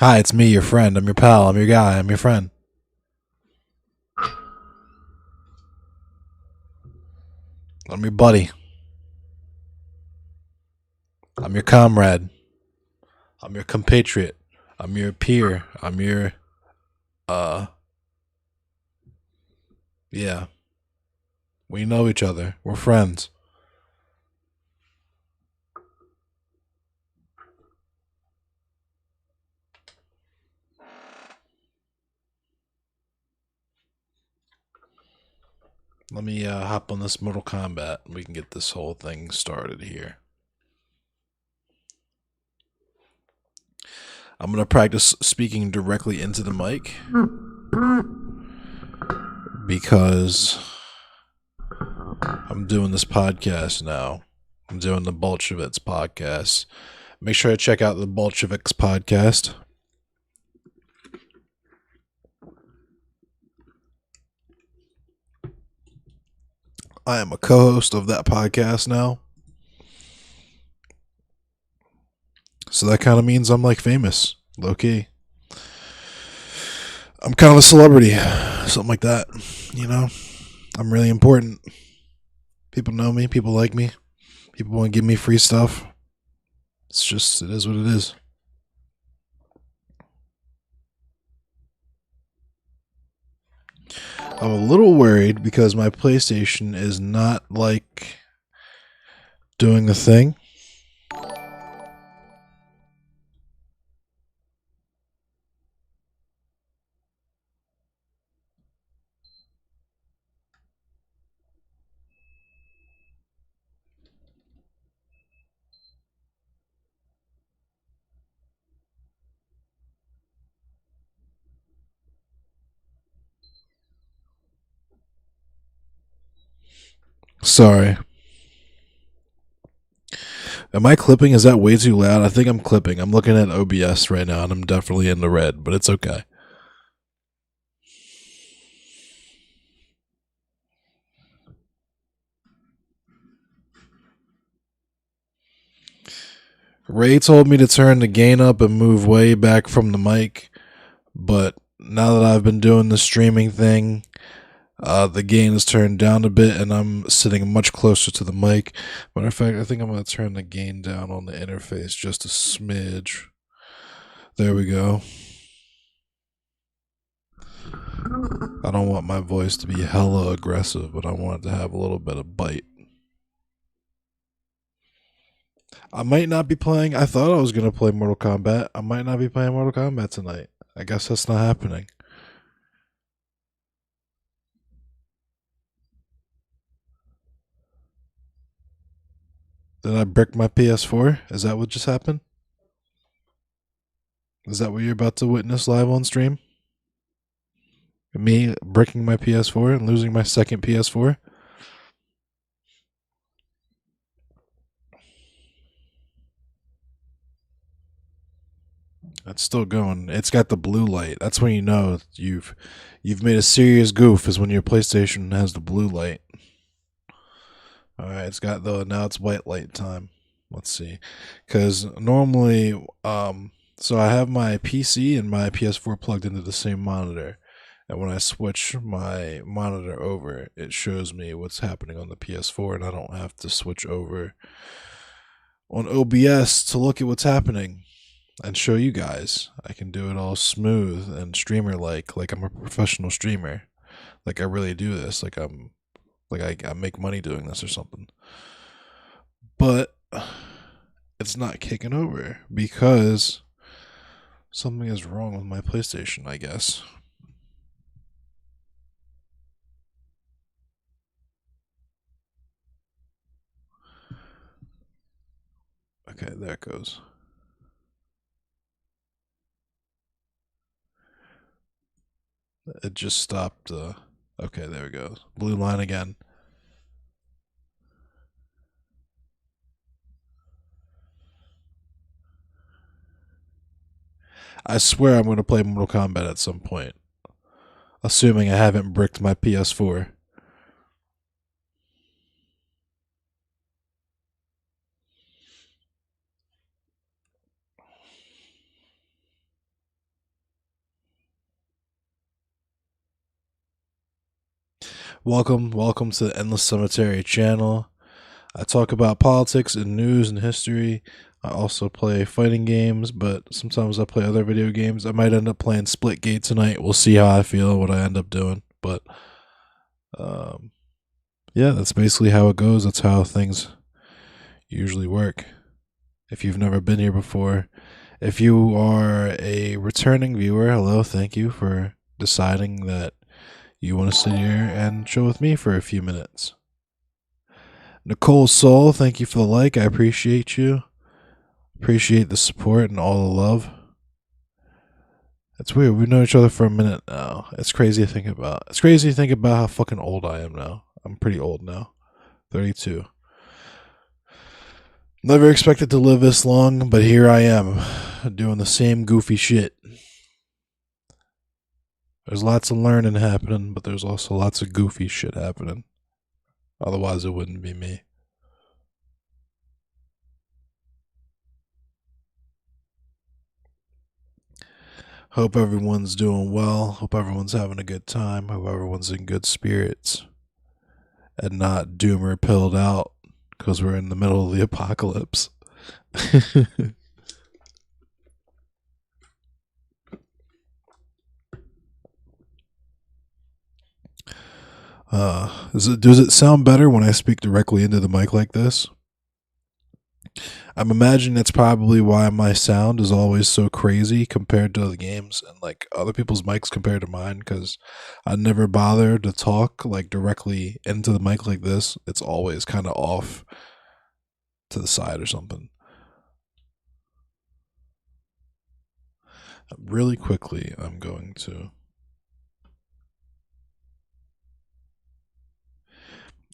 Hi, it's me, your friend. I'm your pal. I'm your guy. I'm your friend. I'm your buddy. I'm your comrade. I'm your compatriot. I'm your peer. I'm your, uh, yeah. We know each other. We're friends. Let me hop on this Mortal Kombat and we can get this whole thing started here. I'm going to practice speaking directly into the mic because I'm doing this podcast now. I'm doing the Bolsheviks podcast. Make sure to check out the Bolsheviks podcast. I am a co-host of that podcast now. So that kind of means I'm like famous, low key. I'm kind of a celebrity, something like that. You know, I'm really important. People know me, people like me, people want to give me free stuff. It's just, it is what it is. I'm a little worried because my PlayStation is not like doing the thing. Sorry. Am I clipping? Is that way too loud? I think I'm clipping. I'm looking at OBS right now and I'm definitely in the red, but it's okay. Ray told me to turn the gain up and move way back from the mic, but now that I've been doing the streaming thing, the gain is turned down a bit and I'm sitting much closer to the mic. Matter of fact, I think I'm going to turn the gain down on the interface just a smidge. There we go. I don't want my voice to be hella aggressive, but I want it to have a little bit of bite. I might not be playing. I thought I was going to play Mortal Kombat. I might not be playing Mortal Kombat tonight. I guess that's not happening. Did I brick my PS4? Is that what just happened? Is that what you're about to witness live on stream? Me bricking my PS4 and losing my second PS4? It's still going. It's got the blue light. That's when you know you've made a serious goof. Is when your PlayStation has the blue light. All right, it's got the now it's white light time. Let's see, because normally, so I have my PC and my PS4 plugged into the same monitor, and when I switch my monitor over, it shows me what's happening on the PS4, and I don't have to switch over on OBS to look at what's happening and show you guys. I can do it all smooth and streamer like I'm a professional streamer. Like I really do this. I make money doing this or something. But it's not kicking over because something is wrong with my PlayStation, I guess. Okay, there it goes. It just stopped. Okay, there we go. Blue line again. I swear I'm going to play Mortal Kombat at some point, assuming I haven't bricked my PS4. Welcome to the Endless Cemetery channel. I talk about politics and news and history. I also play fighting games, but sometimes I play other video games. I might end up playing Splitgate tonight. We'll see how I feel, what I end up doing. But um, yeah, that's basically how it goes. That's how things usually work. If you've never been here before, if you are a returning viewer, hello, thank you for deciding that you want to sit here and chill with me for a few minutes. Nicole Soul, thank you for the like. I appreciate you. Appreciate the support and all the love. It's weird. We've known each other for a minute now. It's crazy to think about. It's crazy to think about how fucking old I am now. I'm pretty old now. 32. Never expected to live this long, but here I am, doing the same goofy shit. There's lots of learning happening, but there's also lots of goofy shit happening. Otherwise, it wouldn't be me. Hope everyone's doing well. Hope everyone's having a good time. Hope everyone's in good spirits and not doomer pilled out because we're in the middle of the apocalypse. Does it sound better when I speak directly into the mic like this? I'm imagining that's probably why my sound is always so crazy compared to the games and like other people's mics compared to mine, because I never bother to talk like directly into the mic like this. It's always kind of off to the side or something. Really quickly, I'm going to.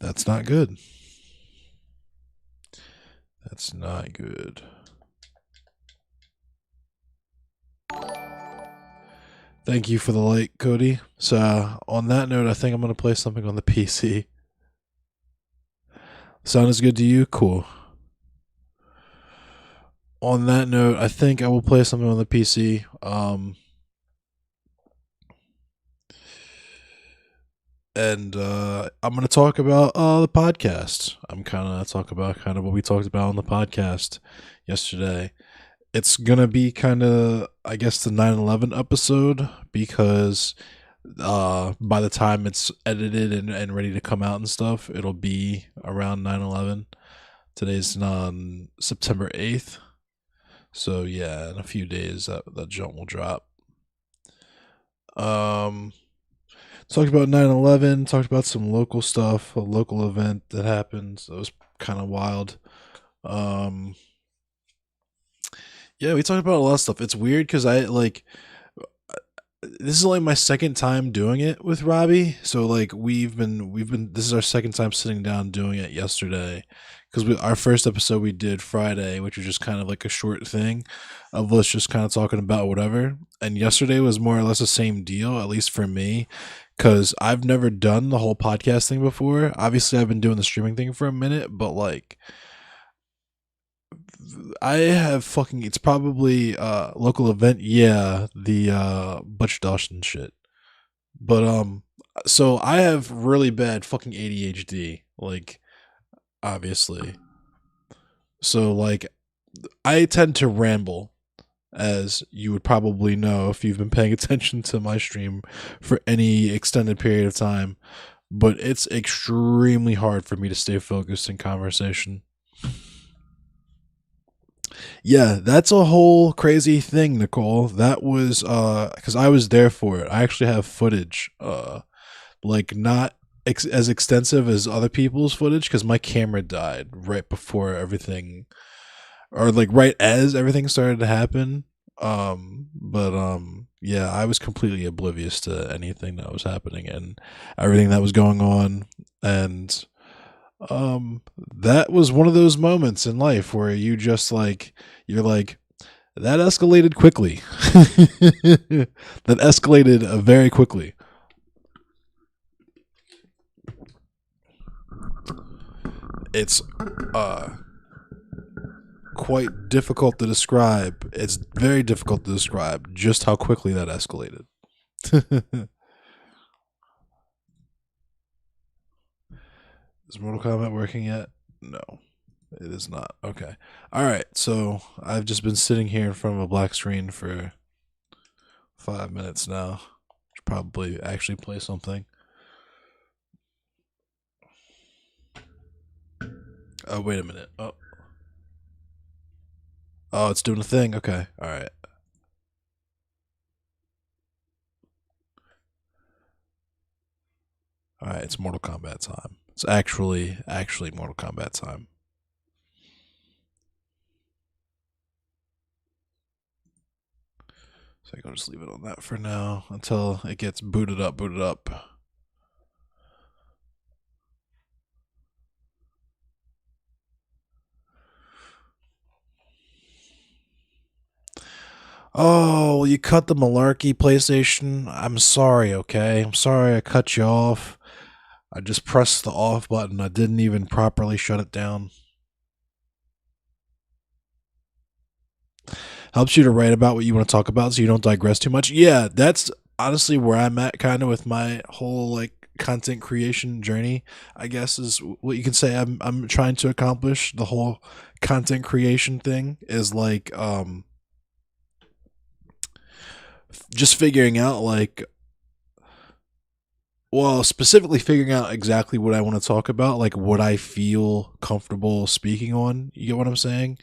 That's not good. That's not good. Thank you for the like, Cody. So, on that note, I think I'm going to play something on the PC. Sound is good to you? Cool. On that note, I think I will play something on the PC. And I'm going to talk about the podcast. I'm kind of talk about kind of what we talked about on the podcast yesterday. It's going to be kind of, I guess, the 9/11 episode, because by the time it's edited and ready to come out and stuff, it'll be around 9/11. Today's on September 8th. So yeah, in a few days that jump will drop. Talked about 9/11, talked about some local stuff, a local event that happened. So it was kind of wild. Um yeah, we talked about a lot of stuff. It's weird because I like this is only my second time doing it with Robbie. So like we've been this is our second time sitting down doing it yesterday, because our first episode we did Friday, which was just kind of like a short thing of us just kind of talking about whatever. And yesterday was more or less the same deal, at least for me, because I've never done the whole podcast thing before. Obviously, I've been doing the streaming thing for a minute, but like I have fucking, it's probably local event, yeah, the Butch Dawson shit. But so I have really bad fucking ADHD, like obviously. So like I tend to ramble, as you would probably know if you've been paying attention to my stream for any extended period of time, but it's extremely hard for me to stay focused in conversation. Yeah, that's a whole crazy thing, Nicole. That was cuz I was there for it. I actually have footage like not as extensive as other people's footage, cuz my camera died right before everything, or like right as everything started to happen. But yeah, I was completely oblivious to anything that was happening and everything that was going on. And that was one of those moments in life where you just like, you're like, that escalated quickly. That escalated very quickly. It's quite difficult to describe. It's very difficult to describe just how quickly that escalated. Is Mortal Kombat working yet? No, it is not. Okay. All right. So I've just been sitting here in front of a black screen for 5 minutes now. Should probably actually play something. Oh, wait a minute. Oh, it's doing a thing. Okay. All right. All right. It's Mortal Kombat time. It's actually Mortal Kombat time. So I can just leave it on that for now until it gets booted up. Booted up. Oh, you cut the malarkey, PlayStation. I'm sorry, okay? I'm sorry I cut you off. I just pressed the off button. I didn't even properly shut it down. Helps you to write about what you want to talk about so you don't digress too much. Yeah, that's honestly where I'm at kind of with my whole like content creation journey, I guess is what you can say I'm trying to accomplish. The whole content creation thing is like just figuring out like well, specifically figuring out exactly what I want to talk about, like what I feel comfortable speaking on. You get what I'm saying?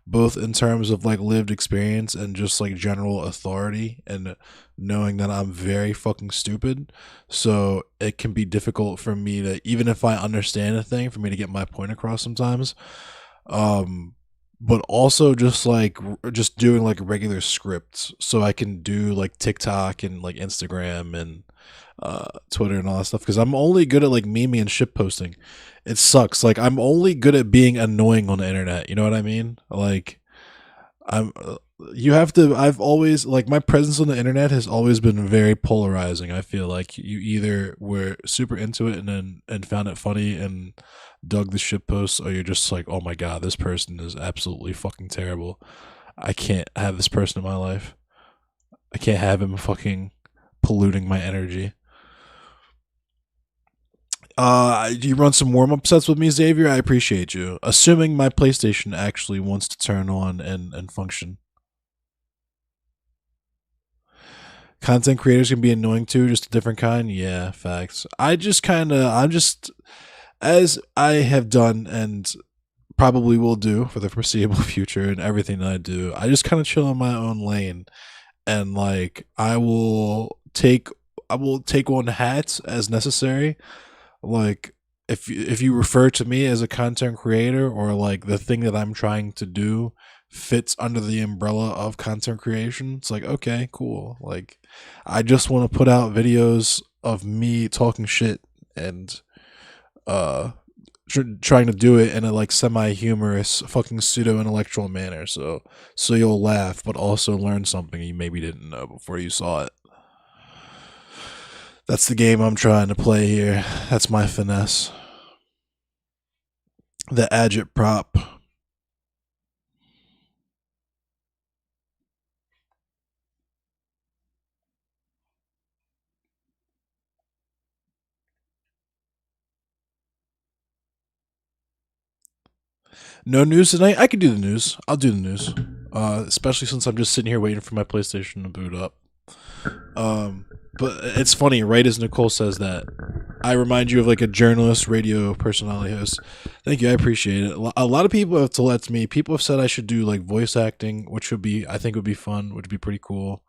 Both in terms of like lived experience and just like general authority and knowing that I'm very fucking stupid. So it can be difficult for me to, even if I understand a thing, for me to get my point across sometimes. Um, but also just like just doing like regular scripts so I can do like TikTok and like Instagram and Twitter and all that stuff because I'm only good at like meming and shit posting. It sucks. Like I'm only good at being annoying on the internet. You know what I mean? Like I'm. You have to. I've always like my presence on the internet has always been very polarizing. I feel like you either were super into it and then and found it funny and dug the shit posts, or you're just like, oh my god, this person is absolutely fucking terrible. I can't have this person in my life. I can't have him fucking polluting my energy. Do you run some warm up sets with me, Xavier? I appreciate you. Assuming my PlayStation actually wants to turn on and function. Content creators can be annoying too, just a different kind. Yeah, facts. I'm just, as I have done and probably will do for the foreseeable future and everything that I do, I just kind of chill in my own lane. And like, I will take on hats as necessary. Like if you refer to me as a content creator or like the thing that I'm trying to do fits under the umbrella of content creation, it's like okay, cool. Like I just want to put out videos of me talking shit and uh trying to do it in a like semi-humorous fucking pseudo-intellectual manner so you'll laugh but also learn something you maybe didn't know before you saw it. That's the game I'm trying to play here. That's my finesse. The agitprop. No news tonight. I can do the news. I'll do the news. Especially since I'm just sitting here waiting for my PlayStation to boot up. But it's funny, right as Nicole says that, I remind you of like a journalist, radio personality host. Thank you, I appreciate it. A lot of people have told me. People have said I should do like voice acting, which would be, I think, would be fun, would be pretty cool.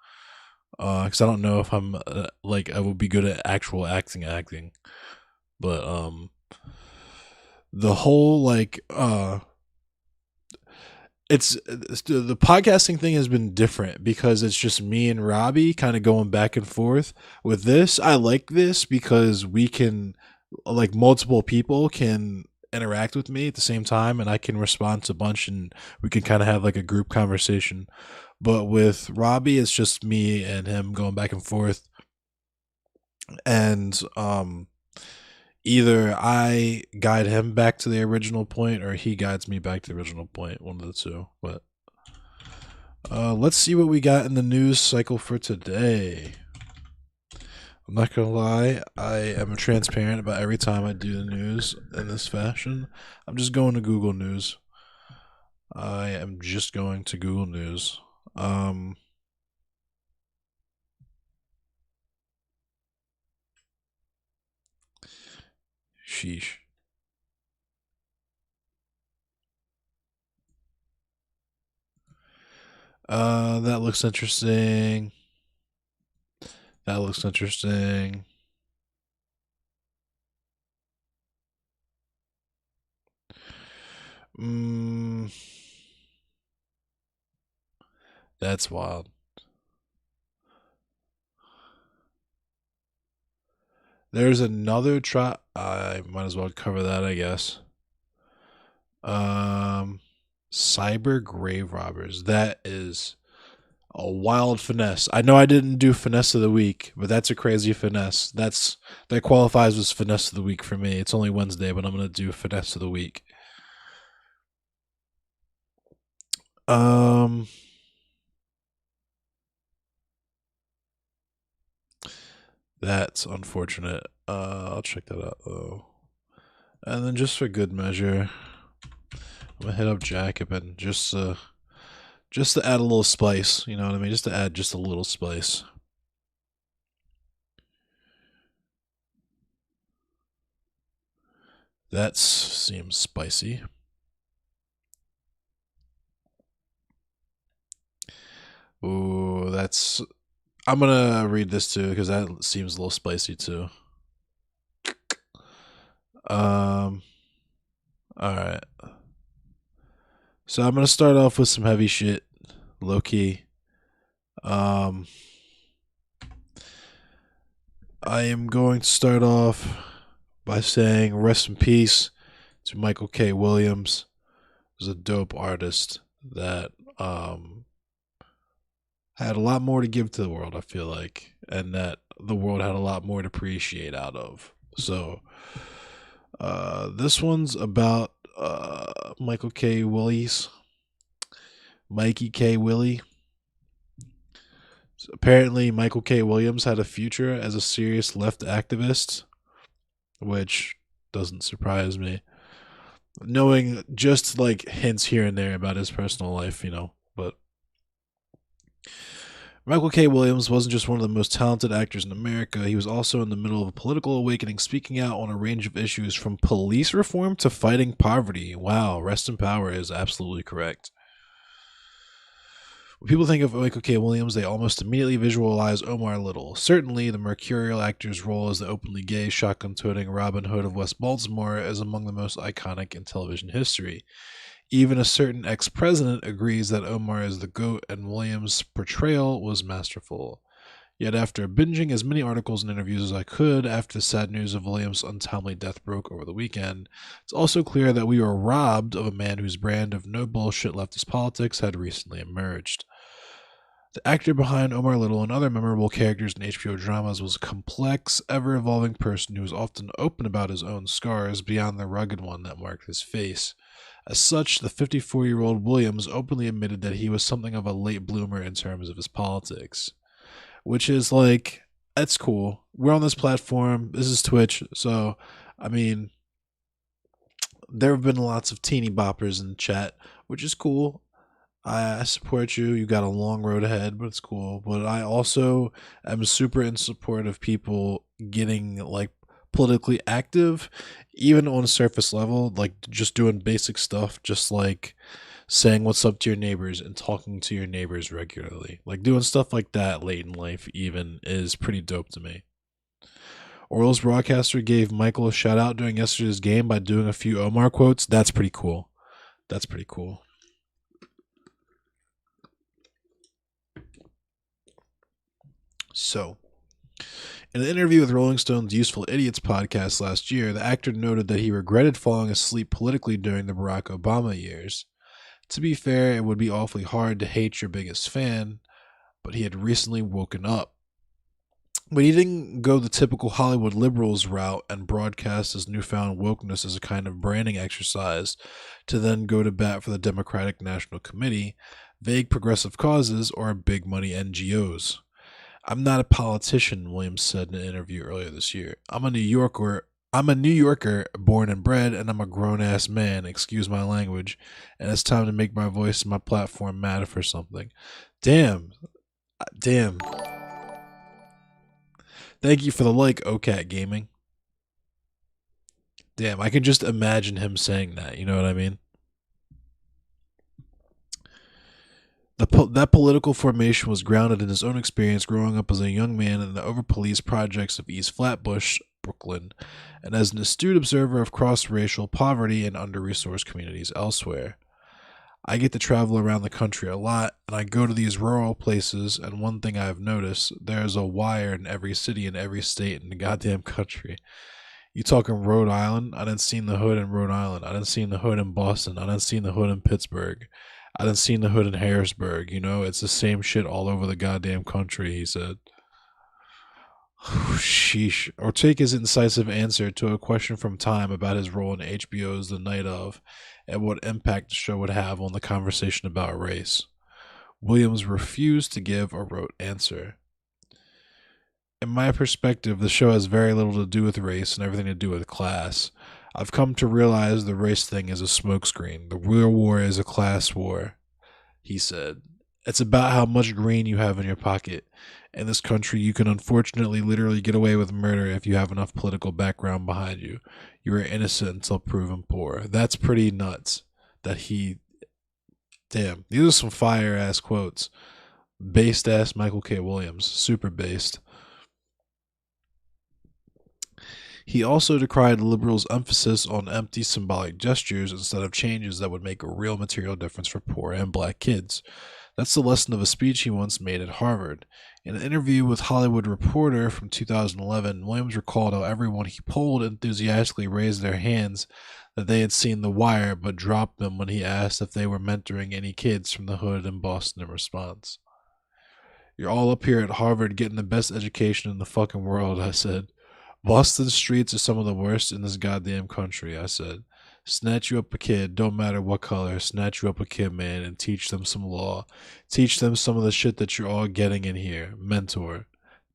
Because I don't know if I'm like I would be good at actual acting, but the whole like it's the podcasting thing has been different because it's just me and Robbie kind of going back and forth with this. I like this because we can like multiple people can interact with me at the same time and I can respond to a bunch and we can kind of have like a group conversation. But with Robbie it's just me and him going back and forth and either I guide him back to the original point or he guides me back to the original point, one of the two. But let's see what we got in the news cycle for today. I'm not gonna lie, I am transparent about every time I do the news in this fashion. I'm just going to Google News. I am just going to Google News. Um, sheesh. That looks interesting. That looks interesting. Mm, that's wild. There's another try. I might as well cover that, I guess. Um, cyber grave robbers. That is a wild finesse. I know I didn't do finesse of the week, but that's a crazy finesse. That qualifies as finesse of the week for me. It's only Wednesday, but I'm gonna do finesse of the week. Um, that's unfortunate. I'll check that out though. And then just for good measure, I'm gonna hit up Jacobin just to add a little spice. You know what I mean? Just to add just a little spice. That seems spicy. Ooh, that's. I'm gonna read this too because that seems a little spicy too. Um. All right. So I'm gonna start off with some heavy shit, low key. Um. I am going to start off by saying rest in peace to Michael K. Williams. He was a dope artist that had a lot more to give to the world, I feel like, and that the world had a lot more to appreciate out of. So, this one's about Michael K. Willies, Mikey K. Willie. So apparently, Michael K. Williams had a future as a serious left activist, which doesn't surprise me. Knowing just like hints here and there about his personal life, but Michael K. Williams wasn't just one of the most talented actors in America, he was also in the middle of a political awakening, speaking out on a range of issues from police reform to fighting poverty. Wow, rest in power is absolutely correct. When people think of Michael K. Williams, they almost immediately visualize Omar Little. Certainly, the mercurial actor's role as the openly gay, shotgun toting Robin Hood of West Baltimore is among the most iconic in television history. Even a certain ex president agrees that Omar is the GOAT, and Williams' portrayal was masterful. Yet, after binging as many articles and interviews as I could after the sad news of Williams' untimely death broke over the weekend, it's also clear that we were robbed of a man whose brand of no bullshit leftist politics had recently emerged. The actor behind Omar Little and other memorable characters in HBO dramas was a complex, ever evolving person who was often open about his own scars beyond the rugged one that marked his face. As such, the 54-year-old Williams openly admitted that he was something of a late bloomer in terms of his politics. Which is like, that's cool. We're on this platform. This is Twitch. So, I mean, there have been lots of teeny boppers in the chat, which is cool. I support you. You got a long road ahead, but it's cool. But I also am super in support of people getting like politically active, even on a surface level, like just doing basic stuff, just like saying what's up to your neighbors and talking to your neighbors regularly. Like doing stuff like that late in life, even, is pretty dope to me. Orioles broadcaster gave Michael a shout out during yesterday's game by doing a few Omar quotes. That's pretty cool. That's pretty cool. So, in an interview with Rolling Stone's Useful Idiots podcast last year, the actor noted that he regretted falling asleep politically during the Barack Obama years. To be fair, it would be awfully hard to hate your biggest fan, but he had recently woken up. But he didn't go the typical Hollywood liberals route and broadcast his newfound wokeness as a kind of branding exercise to then go to bat for the Democratic National Committee, vague progressive causes, or big money NGOs. I'm not a politician, Williams said in an interview earlier this year. I'm a New Yorker. I'm a New Yorker, born and bred, and I'm a grown ass man, excuse my language, and it's time to make my voice and my platform matter for something. Damn. Damn. Thank you for the like, OCAT Gaming. Damn, I can just imagine him saying that, you know what I mean? That political formation was grounded in his own experience growing up as a young man in the over-policed projects of East Flatbush, Brooklyn, and as an astute observer of cross-racial poverty and under-resourced communities elsewhere. I get to travel around the country a lot, and I go to these rural places, and one thing I've noticed, there's a wire in every city and every state in the goddamn country. You talking Rhode Island? I done seen the hood in Rhode Island. I done seen the hood in Boston. I done seen the hood in Pittsburgh. I done seen the hood in Harrisburg. You know, it's the same shit all over the goddamn country, he said. Sheesh. Ortega's incisive answer to a question from Time about his role in HBO's The Night of and what impact the show would have on the conversation about race. Williams refused to give a rote answer. In my perspective, the show has very little to do with race and everything to do with class. I've come to realize the race thing is a smokescreen. The real war is a class war, he said. It's about how much green you have in your pocket. In this country, you can unfortunately literally get away with murder if you have enough political background behind you. You are innocent until proven poor. That's pretty nuts. That he. Damn. These are some fire ass quotes. Based ass Michael K. Williams. Super based. He also decried liberals' emphasis on empty symbolic gestures instead of changes that would make a real material difference for poor and black kids. That's the lesson of a speech he once made at Harvard. In an interview with Hollywood Reporter from 2011, Williams recalled how everyone he polled enthusiastically raised their hands that they had seen The Wire, but dropped them when he asked if they were mentoring any kids from the hood in Boston in response. You're all up here at Harvard getting the best education in the fucking world, I said. Boston streets are some of the worst in this goddamn country, I said. Snatch you up a kid, don't matter what color, snatch you up a kid, man, and teach them some law. Teach them some of the shit that you're all getting in here. Mentor.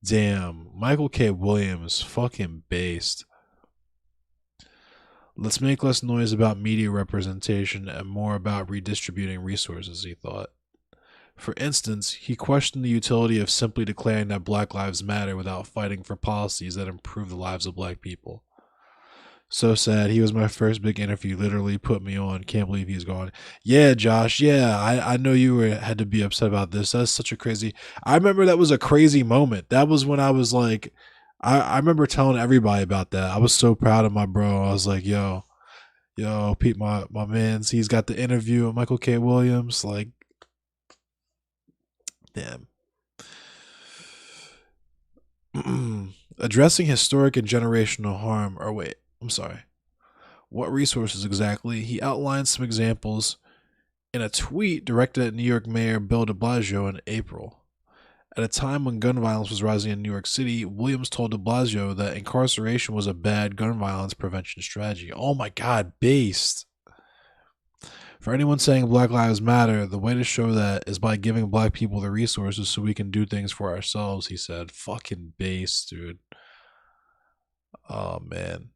Damn, Michael K. Williams, fucking based. Let's make less noise about media representation and more about redistributing resources, he thought. For instance, he questioned the utility of simply declaring that Black Lives Matter without fighting for policies that improve the lives of black people. So sad. He was my first big interview. Literally put me on. Can't believe he's gone. Yeah, Josh. Yeah, I know you had to be upset about this. That's such a crazy. I remember that was a crazy moment. That was when I was like, I remember telling everybody about that. I was so proud of my bro. I was like, yo, Pete, my man's. He's got the interview with Michael K. Williams. Like, damn. Addressing historic and generational harm. Or wait, I'm sorry. What resources exactly? He outlined some examples in a tweet directed at New York Mayor Bill de Blasio in April. At a time when gun violence was rising in New York City, Williams told de Blasio that incarceration was a bad gun violence prevention strategy. Oh my God, based. For anyone saying Black Lives Matter, the way to show that is by giving black people the resources so we can do things for ourselves, he said. Fucking base, dude. Oh, man.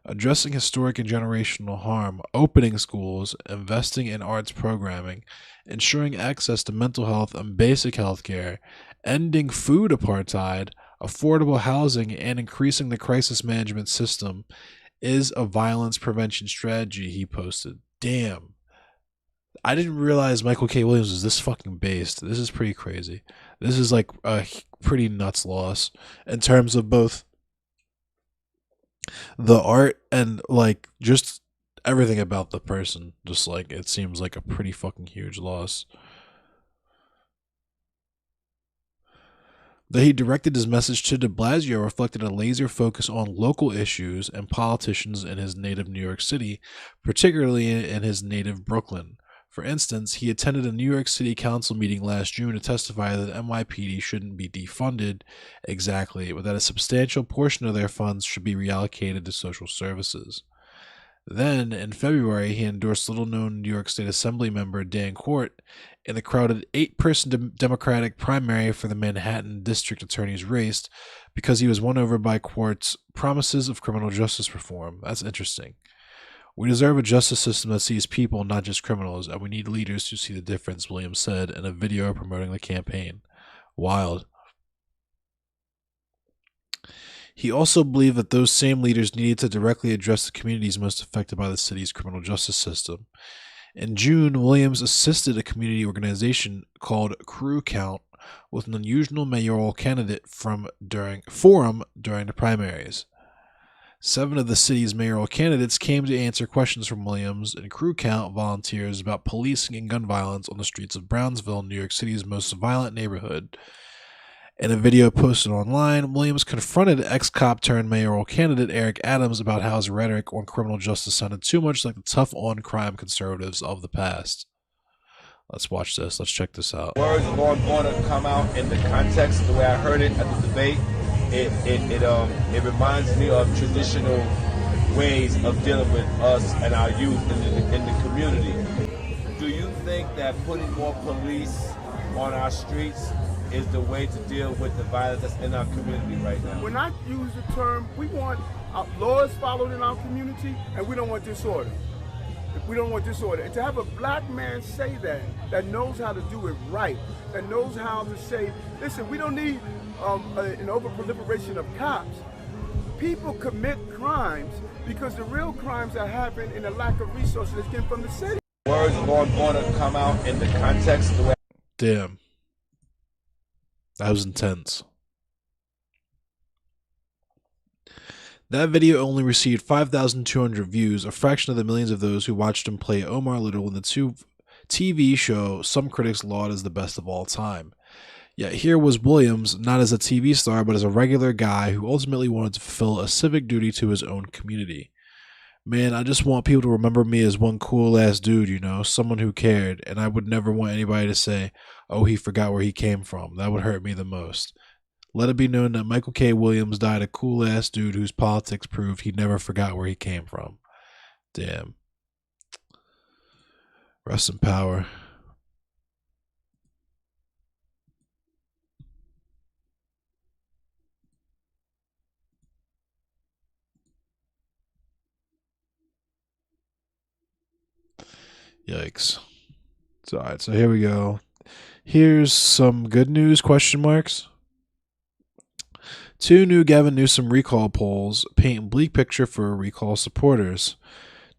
Addressing historic and generational harm, opening schools, investing in arts programming, ensuring access to mental health and basic health care, ending food apartheid, affordable housing, and increasing the crisis management system is a violence prevention strategy, he posted. Damn. I didn't realize Michael K. Williams was this fucking based. This is pretty crazy. This is like a pretty nuts loss in terms of both the art and like just everything about the person. Just like it seems like a pretty fucking huge loss. That he directed his message to de Blasio reflected a laser focus on local issues and politicians in his native New York City, particularly in his native Brooklyn. For instance, he attended a New York City Council meeting last June to testify that NYPD shouldn't be defunded exactly, but that a substantial portion of their funds should be reallocated to social services. Then, in February, he endorsed little-known New York State Assembly member Dan Court in the crowded eight-person Democratic primary for the Manhattan District Attorney's race because he was won over by Quart's promises of criminal justice reform. That's interesting. We deserve a justice system that sees people, not just criminals, and we need leaders who see the difference, Williams said in a video promoting the campaign. Wild. He also believed that those same leaders needed to directly address the communities most affected by the city's criminal justice system. In June, Williams assisted a community organization called Crew Count with an unusual mayoral candidate forum during the primaries. 7 of the city's mayoral candidates came to answer questions from Williams and Crew Count volunteers about policing and gun violence on the streets of Brownsville, New York City's most violent neighborhood. In a video posted online, Williams confronted ex-cop turned mayoral candidate Eric Adams about how his rhetoric on criminal justice sounded too much like the tough-on-crime conservatives of the past. Let's watch this. Let's check this out. Words of law and order come out in the context, the way I heard it at the debate. It reminds me of traditional ways of dealing with us and our youth in the community. Do you think that putting more police on our streets is the way to deal with the violence that's in our community right now? When I use the term, we want laws followed in our community, and we don't want disorder. We don't want disorder. And to have a black man say that knows how to do it right, that knows how to say, listen, we don't need an over-proliferation of cops. People commit crimes because the real crimes are happening in a lack of resources that came from the city. Words of law and order come out in the context, the way... Damn. That was intense. That video only received 5,200 views, a fraction of the millions of those who watched him play Omar Little in the TV show some critics laud as the best of all time. Yet here was Williams, not as a TV star, but as a regular guy who ultimately wanted to fulfill a civic duty to his own community. Man, I just want people to remember me as one cool-ass dude, you know, someone who cared, and I would never want anybody to say, oh, he forgot where he came from. That would hurt me the most. Let it be known that Michael K. Williams died a cool-ass dude whose politics proved he never forgot where he came from. Damn. Rest in power. Yikes. So, all right, so here we go. Here's some good news, question marks. 2 new Gavin Newsom recall polls paint bleak picture for recall supporters.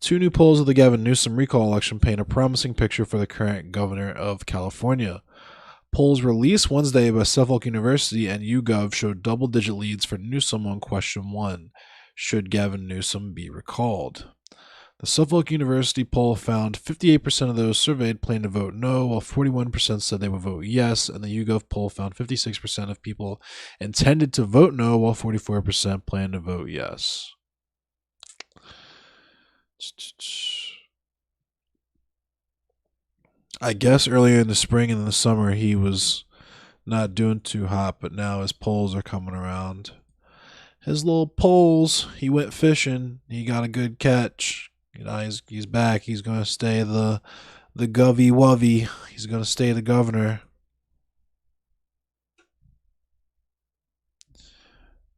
2 new polls of the Gavin Newsom recall election paint a promising picture for the current governor of California. Polls released Wednesday by Suffolk University and YouGov showed double-digit leads for Newsom on question 1. Should Gavin Newsom be recalled? The Suffolk University poll found 58% of those surveyed plan to vote no, while 41% said they would vote yes, and the YouGov poll found 56% of people intended to vote no, while 44% plan to vote yes. I guess earlier in the spring and in the summer he was not doing too hot, but now his polls are coming around. His little polls, he went fishing, he got a good catch. You know, he's back. He's gonna stay the govy wovey. He's gonna stay the governor.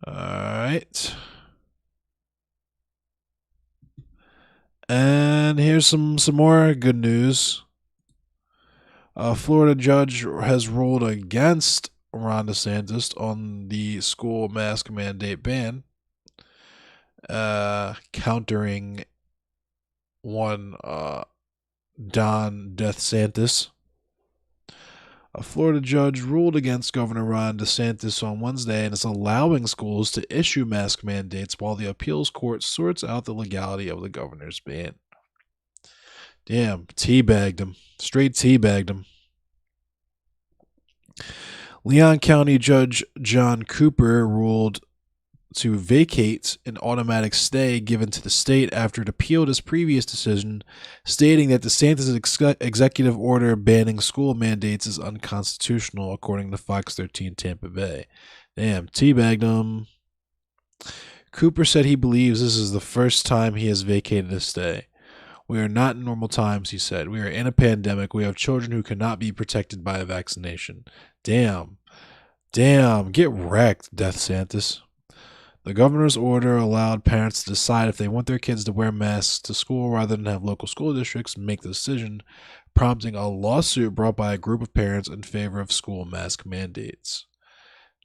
All right. And here's some more good news. A Florida judge has ruled against Ron DeSantis on the school mask mandate ban, countering one Don DeSantis. A Florida judge ruled against Governor Ron DeSantis on Wednesday and is allowing schools to issue mask mandates while the appeals court sorts out the legality of the governor's ban. Damn, teabagged him. Straight teabagged him. Leon County Judge John Cooper ruled to vacate an automatic stay given to the state after it appealed his previous decision, stating that DeSantis' executive order banning school mandates is unconstitutional, according to Fox 13 Tampa Bay. Damn, teabagged him. Cooper said he believes this is the first time he has vacated a stay. We are not in normal times, he said. We are in a pandemic. We have children who cannot be protected by a vaccination. Damn. Damn. Get wrecked, Death Santis. The governor's order allowed parents to decide if they want their kids to wear masks to school rather than have local school districts make the decision, prompting a lawsuit brought by a group of parents in favor of school mask mandates.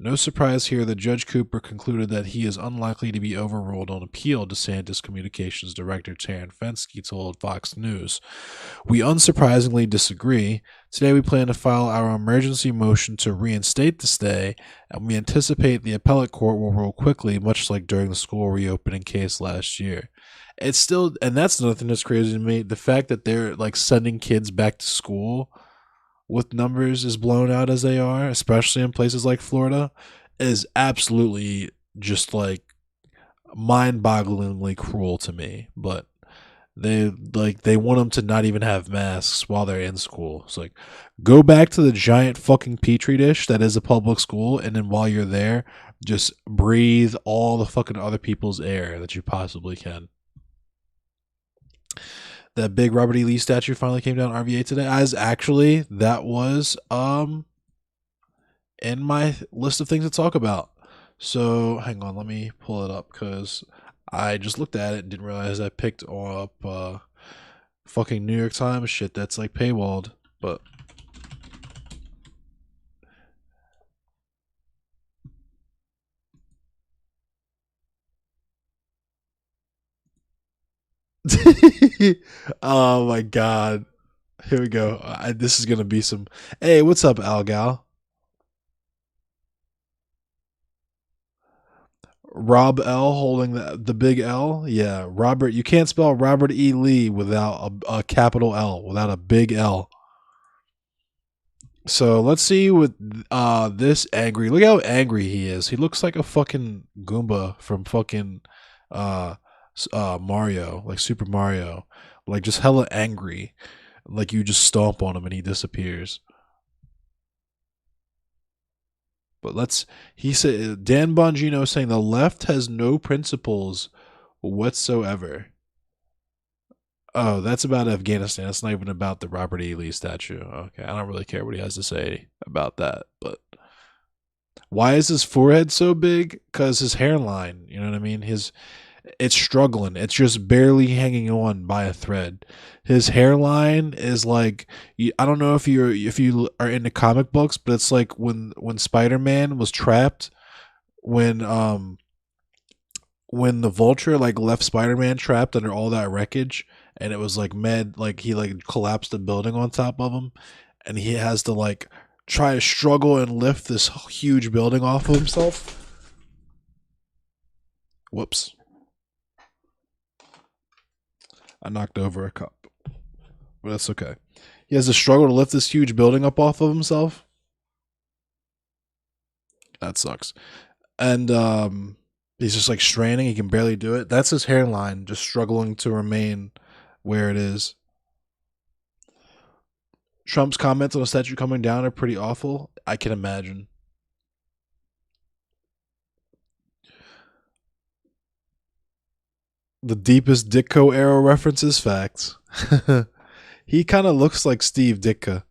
No surprise here that Judge Cooper concluded that he is unlikely to be overruled on appeal, DeSantis Communications Director Taryn Fenske told Fox News. We unsurprisingly disagree. Today we plan to file our emergency motion to reinstate the stay, and we anticipate the appellate court will rule quickly, much like during the school reopening case last year. It's still, and that's another thing that's crazy to me, the fact that they're like sending kids back to school with numbers as blown out as they are, especially in places like Florida, is absolutely just like mind-bogglingly cruel to me. But they want them to not even have masks while they're in school. It's like, go back to the giant fucking petri dish that is a public school, and then while you're there, just breathe all the fucking other people's air that you possibly can. That big Robert E. Lee statue finally came down RVA today. That was in my list of things to talk about. So hang on, let me pull it up because I just looked at it and didn't realize I picked up fucking New York Times shit that's like paywalled. But oh my god. Here we go. This is gonna be some. Hey, what's up, Algal? Rob L holding the big L. Yeah, Robert. You can't spell Robert E. Lee without a capital L, without a big L. So let's see what this angry. Look how angry he is. He looks like a fucking Goomba from fucking uh Mario, like Super Mario, like just hella angry. Like you just stomp on him and he disappears. But he said, Dan Bongino saying the left has no principles whatsoever. Oh, that's about Afghanistan. It's not even about the Robert E. Lee statue. Okay, I don't really care what he has to say about that. But why is his forehead so big? Because his hairline, you know what I mean? It's struggling. It's just barely hanging on by a thread. His hairline is like, I don't know if you are into comic books, but it's like when Spider-Man was trapped, when the Vulture like left Spider-Man trapped under all that wreckage, and it was like he like collapsed a building on top of him, and he has to like try to struggle and lift this huge building off of himself. Whoops. I knocked over a cup. But that's okay. He has to struggle to lift this huge building up off of himself. That sucks. And he's just like straining. He can barely do it. That's his hairline, just struggling to remain where it is. Trump's comments on a statue coming down are pretty awful. I can imagine. The deepest Ditko era references, facts. He kind of looks like Steve Ditka.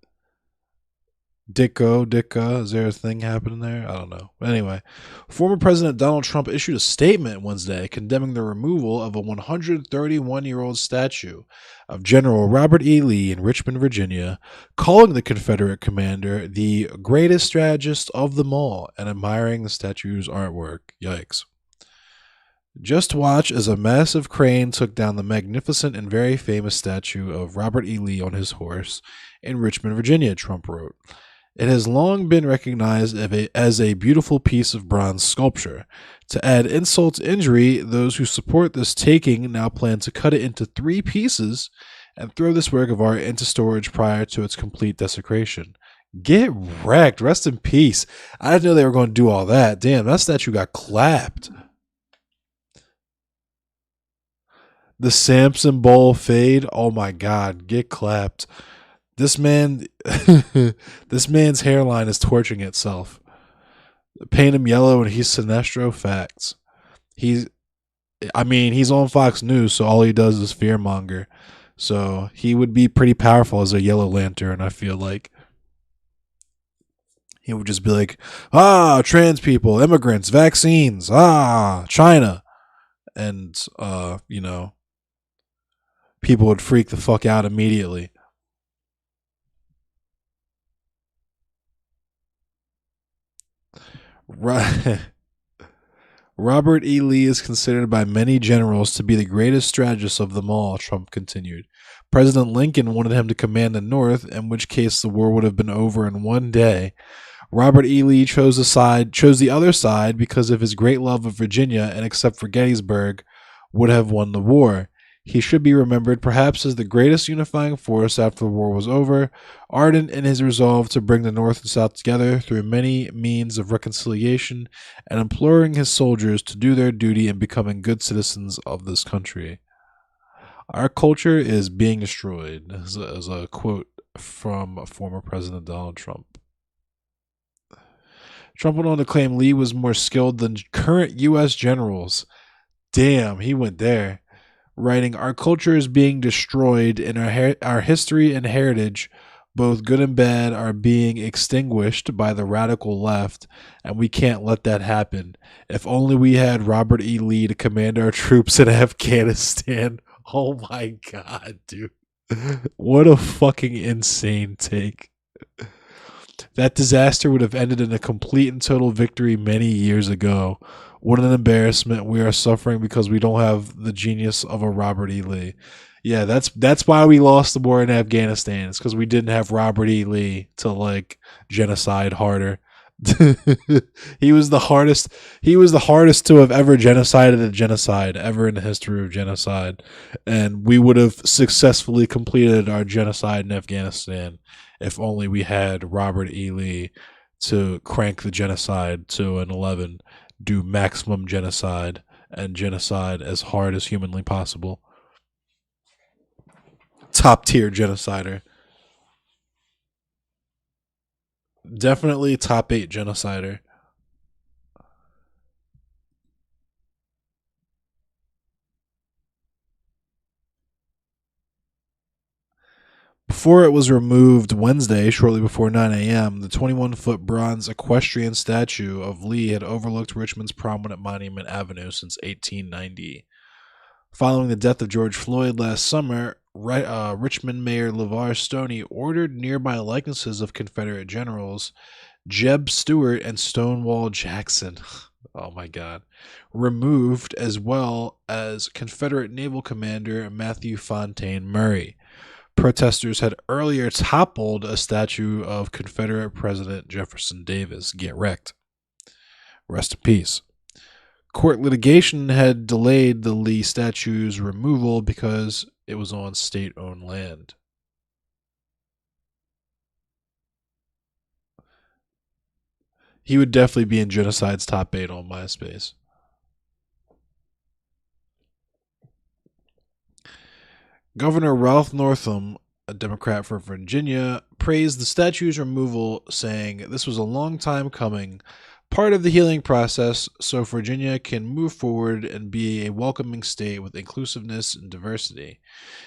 Ditka. Is there a thing happening there? I don't know. But anyway, former President Donald Trump issued a statement Wednesday condemning the removal of a 131-year-old statue of General Robert E. Lee in Richmond, Virginia, calling the Confederate commander the greatest strategist of them all and admiring the statue's artwork. Yikes. Just watch as a massive crane took down the magnificent and very famous statue of Robert E. Lee on his horse in Richmond, Virginia, Trump wrote. It has long been recognized as a beautiful piece of bronze sculpture. To add insult to injury, those who support this taking now plan to cut it into 3 pieces and throw this work of art into storage prior to its complete desecration. Get wrecked. Rest in peace. I didn't know they were going to do all that. Damn, that statue got clapped. The Samson Bowl fade. Oh my God, get clapped. This man's hairline is torching itself. Paint him yellow and he's Sinestro, facts. I mean, he's on Fox News, so all he does is fearmonger. So he would be pretty powerful as a Yellow Lantern. I feel like he would just be like, "Ah, trans people, immigrants, vaccines, ah, China," and people would freak the fuck out immediately. Right. Robert E. Lee is considered by many generals to be the greatest strategist of them all, Trump continued. President Lincoln wanted him to command the North, in which case the war would have been over in one day. Robert E. Lee chose the other side because of his great love of Virginia and, except for Gettysburg, would have won the war. He should be remembered perhaps as the greatest unifying force after the war was over, ardent in his resolve to bring the North and South together through many means of reconciliation, and imploring his soldiers to do their duty in becoming good citizens of this country. Our culture is being destroyed, as a quote from former President Donald Trump. Trump went on to claim Lee was more skilled than current U.S. generals. Damn, he went there. Writing, "Our culture is being destroyed, and our history and heritage, both good and bad, are being extinguished by the radical left, and we can't let that happen. If only we had Robert E. Lee to command our troops in Afghanistan." Oh my god, dude. What a fucking insane take. That disaster would have ended in a complete and total victory many years ago. What an embarrassment. We are suffering because we don't have the genius of a Robert E. Lee. Yeah, that's why we lost the war in Afghanistan. It's because we didn't have Robert E. Lee to like genocide harder. he was the hardest he was the hardest to have ever genocided a genocide ever in the history of genocide, and we would have successfully completed our genocide in Afghanistan if only we had Robert E. Lee to crank the genocide to an 11, do maximum genocide, and genocide as hard as humanly possible. Top tier genocider. Definitely top 8 genocider. Before it was removed Wednesday, shortly before 9 a.m., the 21-foot bronze equestrian statue of Lee had overlooked Richmond's prominent Monument Avenue since 1890. Following the death of George Floyd last summer, Richmond Mayor LeVar Stoney ordered nearby likenesses of Confederate generals Jeb Stuart and Stonewall Jackson, oh my God, removed, as well as Confederate Naval Commander Matthew Fontaine Murray. Protesters had earlier toppled a statue of Confederate President Jefferson Davis. Get wrecked. Rest in peace. Court litigation had delayed the Lee statue's removal because it was on state owned land. He would definitely be in Genocide's top 8 on MySpace. Governor Ralph Northam, a Democrat from Virginia, praised the statue's removal, saying this was a long time coming, part of the healing process, so Virginia can move forward and be a welcoming state with inclusiveness and diversity.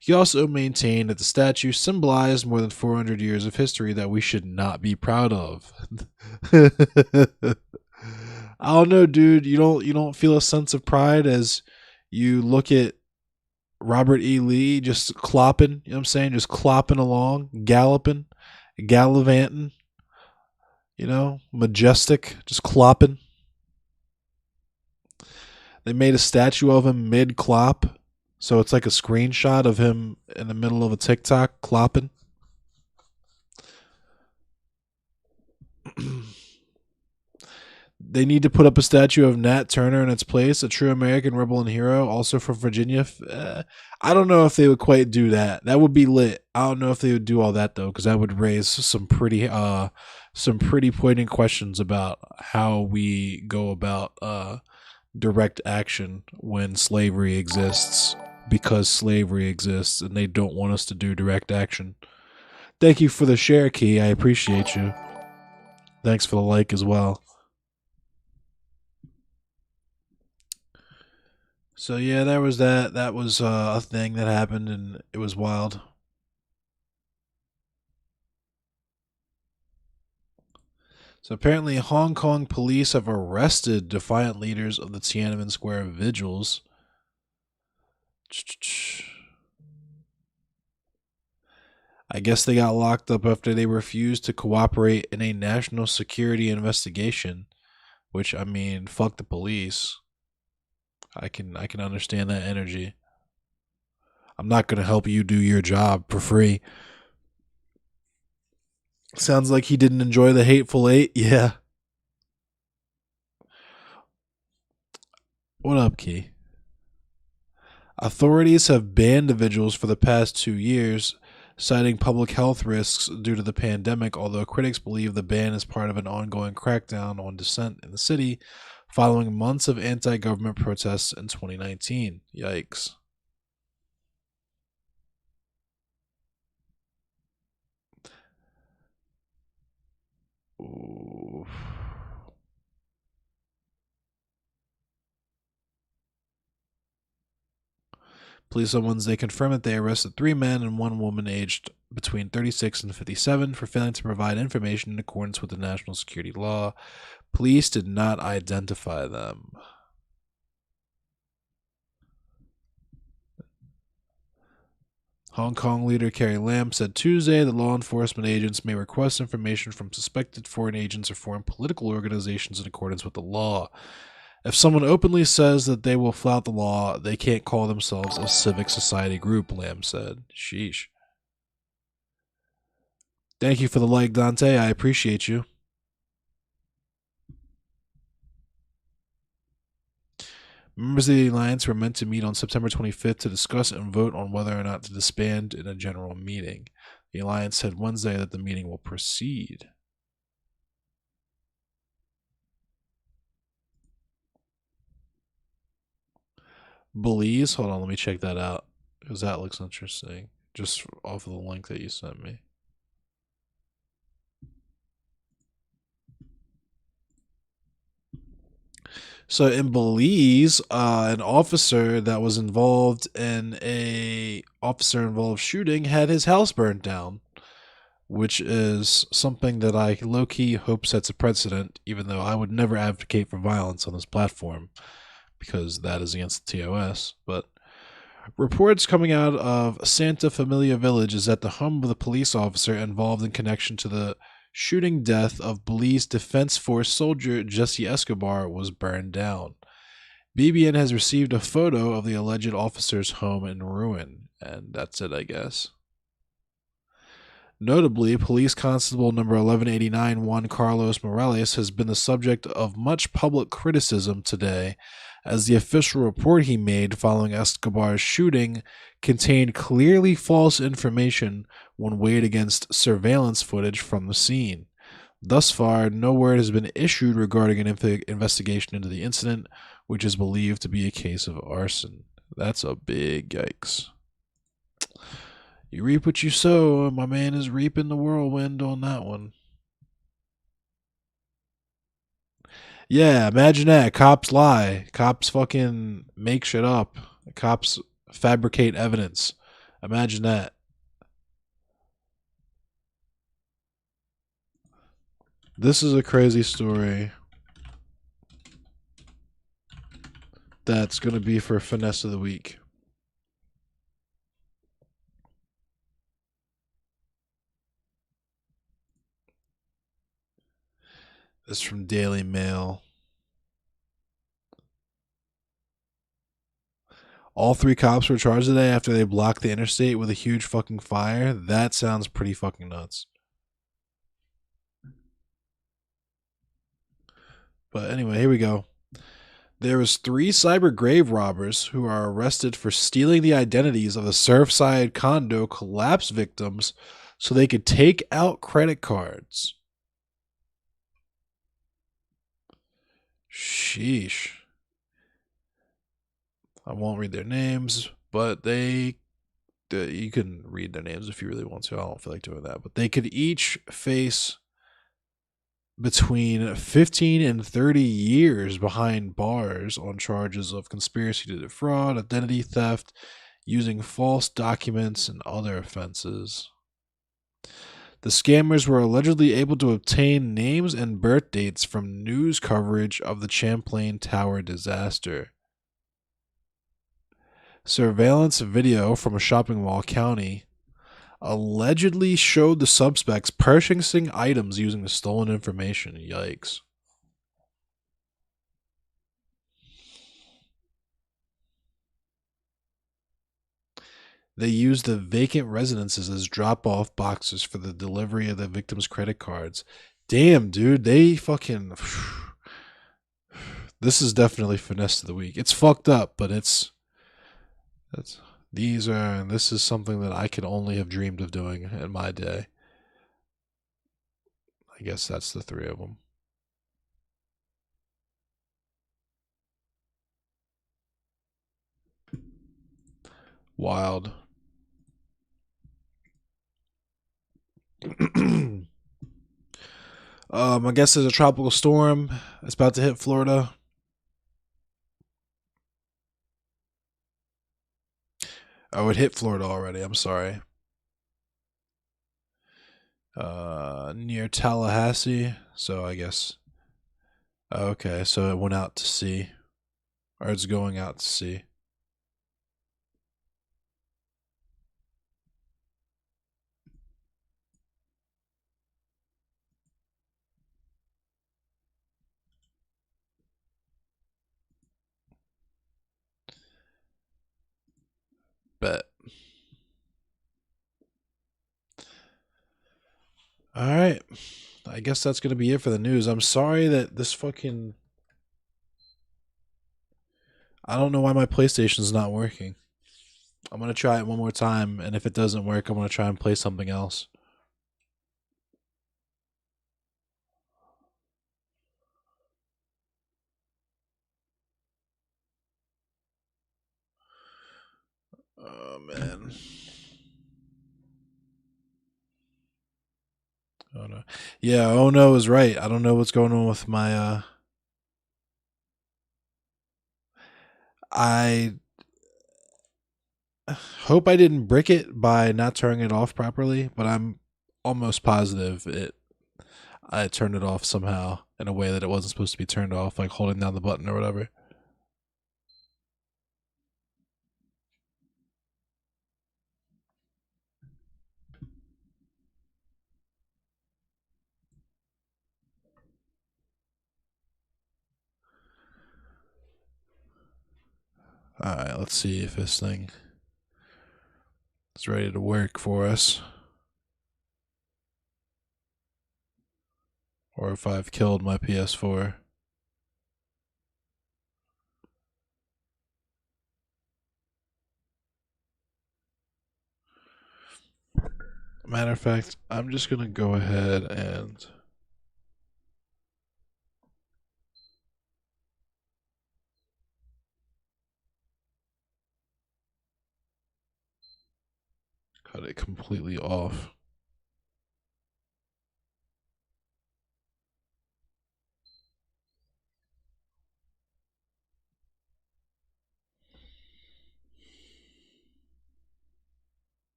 He also maintained that the statue symbolized more than 400 years of history that we should not be proud of. I don't know, dude. You don't feel a sense of pride as you look at Robert E. Lee just clopping, you know what I'm saying? Just clopping along, galloping, gallivanting, majestic, just clopping. They made a statue of him mid clop. So it's like a screenshot of him in the middle of a TikTok clopping. They need to put up a statue of Nat Turner in its place, a true American rebel and hero, also from Virginia. I don't know if they would quite do that. That would be lit. I don't know if they would do all that though, because that would raise some pretty poignant questions about how we go about direct action when slavery exists, because slavery exists and they don't want us to do direct action. Thank you for the share, Key. I appreciate you. Thanks for the like as well. So yeah, there was that. That was a thing that happened, and it was wild. So apparently, Hong Kong police have arrested defiant leaders of the Tiananmen Square vigils. I guess they got locked up after they refused to cooperate in a national security investigation. Which, I mean, fuck the police. I can understand that energy. I'm not gonna help you do your job for free. Sounds like he didn't enjoy the Hateful Eight. Yeah. What up, Key? Authorities have banned the vigils for the past 2 years, citing public health risks due to the pandemic, although critics believe the ban is part of an ongoing crackdown on dissent in the city following months of anti government protests in 2019. Yikes. Ooh. Police on Wednesday confirmed that they arrested 3 men and 1 woman aged between 36 and 57 for failing to provide information in accordance with the national security law. Police did not identify them. Hong Kong leader Carrie Lam said Tuesday that law enforcement agents may request information from suspected foreign agents or foreign political organizations in accordance with the law. If someone openly says that they will flout the law, they can't call themselves a civic society group, Lam said. Sheesh. Thank you for the like, Dante. I appreciate you. Members of the alliance were meant to meet on September 25th to discuss and vote on whether or not to disband in a general meeting. The alliance said Wednesday that the meeting will proceed. Belize? Hold on, let me check that out because that looks interesting. Just off of the link that you sent me. So in Belize, an officer that was involved in a officer involved shooting had his house burned down, which is something that I low key hope sets a precedent. Even though I would never advocate for violence on this platform because that is against the TOS, but reports coming out of Santa Familia Village is that the home of the police officer involved in connection to the shooting death of Belize Defense Force soldier Jesse Escobar was burned down. BBN has received a photo of the alleged officer's home in ruin, and that's it, I guess. Notably, Police Constable number 1189 Juan Carlos Morales has been the subject of much public criticism today, as the official report he made following Escobar's shooting contained clearly false information when weighed against surveillance footage from the scene. Thus far, no word has been issued regarding an investigation into the incident, which is believed to be a case of arson. That's a big yikes. You reap what you sow. My man is reaping the whirlwind on that one. Yeah, imagine that. Cops lie. Cops fucking make shit up. Cops fabricate evidence. Imagine that. This is a crazy story that's going to be for Finesse of the Week. This is from Daily Mail. All 3 cops were charged today after they blocked the interstate with a huge fucking fire. That sounds pretty fucking nuts. But anyway, here we go. There was 3 cyber grave robbers who are arrested for stealing the identities of the Surfside condo collapse victims so they could take out credit cards. Sheesh. I won't read their names, but you can read their names if you really want to. I don't feel like doing that, but they could each face between 15 and 30 years behind bars on charges of conspiracy to defraud, identity theft, using false documents, and other offenses. The scammers were allegedly able to obtain names and birth dates from news coverage of the Champlain Tower disaster. Surveillance video from a shopping mall county allegedly showed the suspects purchasing items using the stolen information. Yikes. They used the vacant residences as drop off boxes for the delivery of the victims' credit cards. Damn, dude, they fucking. This is definitely finesse of the week. It's fucked up, but it's this is something that I could only have dreamed of doing in my day. I guess that's the three of them. Wild. I guess there's a tropical storm. It's about to hit Florida. Oh, it hit Florida already. I'm sorry. Near Tallahassee. So I guess. Okay, so it went out to sea, or it's going out to sea. Bet. All right. I guess that's gonna be it for the news. I'm sorry that this fucking. I don't know why my PlayStation's not working. I'm gonna try it one more time, and if it doesn't work, I'm gonna try and play something else. Oh man. Oh no. Yeah, oh no is right. I don't know what's going on with my I hope I didn't brick it by not turning it off properly, but I'm almost positive I turned it off somehow in a way that it wasn't supposed to be turned off, like holding down the button or whatever. Alright, let's see if this thing is ready to work for us. Or if I've killed my PS4. Matter of fact, I'm just gonna go ahead and cut it completely off.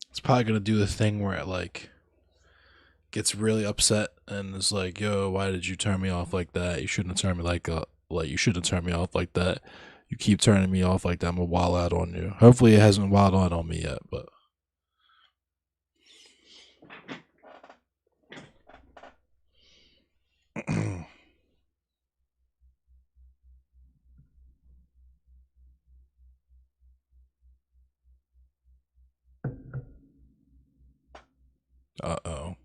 It's probably gonna do the thing where it like gets really upset and is like, "Yo, why did you turn me off like that? You shouldn't have turned me like you shouldn't turn me off like that. You keep turning me off like that. I'm gonna wild out on you." Hopefully, it hasn't wild out on me yet, but uh oh.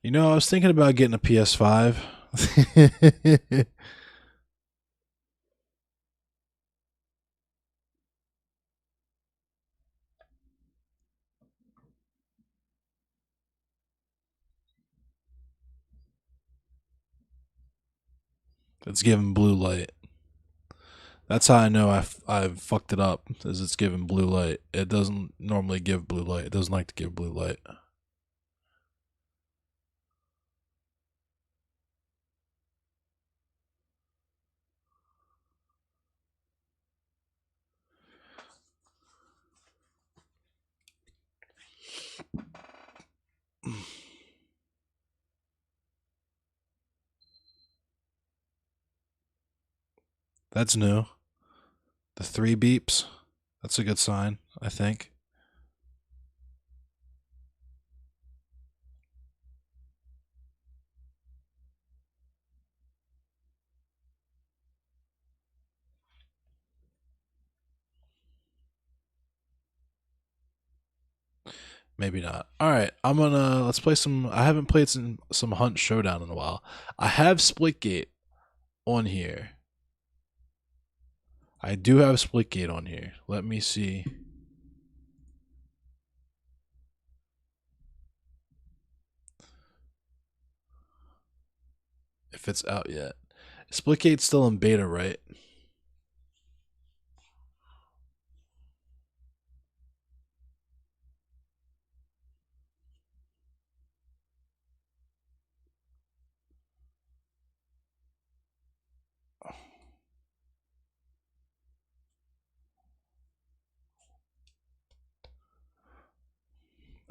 You know, I was thinking about getting a PS5. It's giving blue light. That's how I know I've fucked it up. Is it's giving blue light. It doesn't normally give blue light. It doesn't like to give blue light. That's new. The three beeps. That's a good sign, I think. Maybe not. All right, I'm gonna let's play some. I haven't played some Hunt Showdown in a while. I have Splitgate on here. I do have Splitgate on here. Let me see if it's out yet. Splitgate's still in beta, right?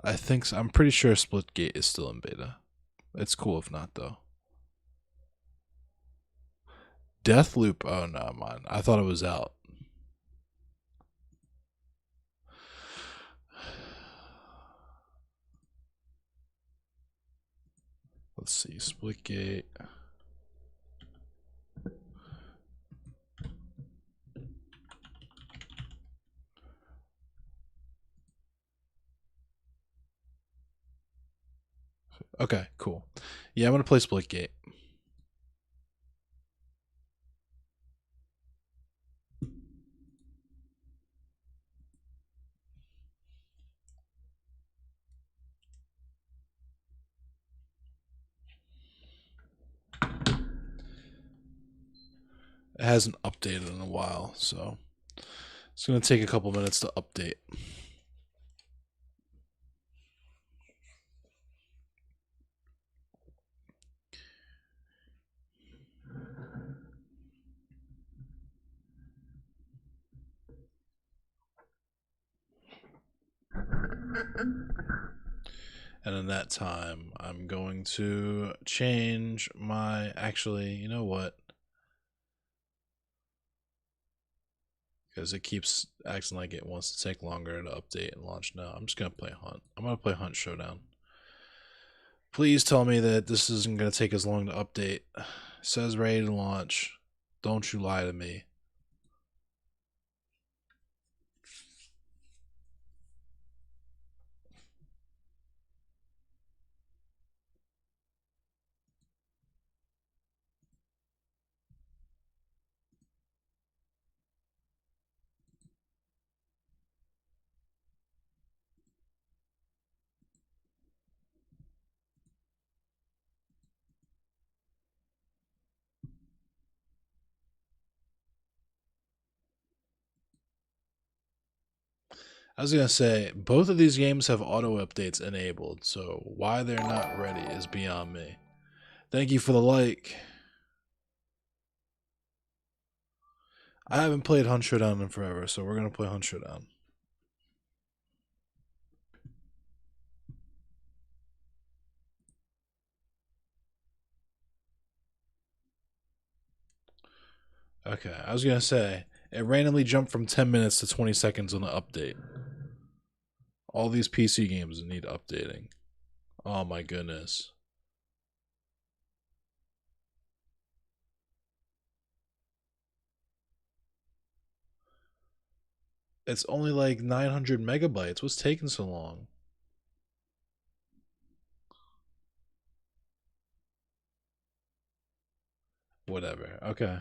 I think so. I'm pretty sure Splitgate is still in beta. It's cool if not though. Deathloop. Oh no, man. I thought it was out. Let's see. Splitgate. Okay, cool. Yeah, I'm gonna play Splitgate. It hasn't updated in a while, so it's gonna take a couple minutes to update. And in that time, I'm going to change my. Actually, you know what? Because it keeps acting like it wants to take longer to update and launch now. I'm just going to play Hunt. I'm going to play Hunt Showdown. Please tell me that this isn't going to take as long to update. It says ready to launch. Don't you lie to me. I was gonna say both of these games have auto updates enabled, so why they're not ready is beyond me. Thank you for the like. I haven't played Hunt Showdown in forever, so we're gonna play Hunt Showdown. Okay, I was gonna say it randomly jumped from 10 minutes to 20 seconds on the update. All these PC games need updating. Oh my goodness. It's only like 900 megabytes. What's taking so long? Whatever. Okay.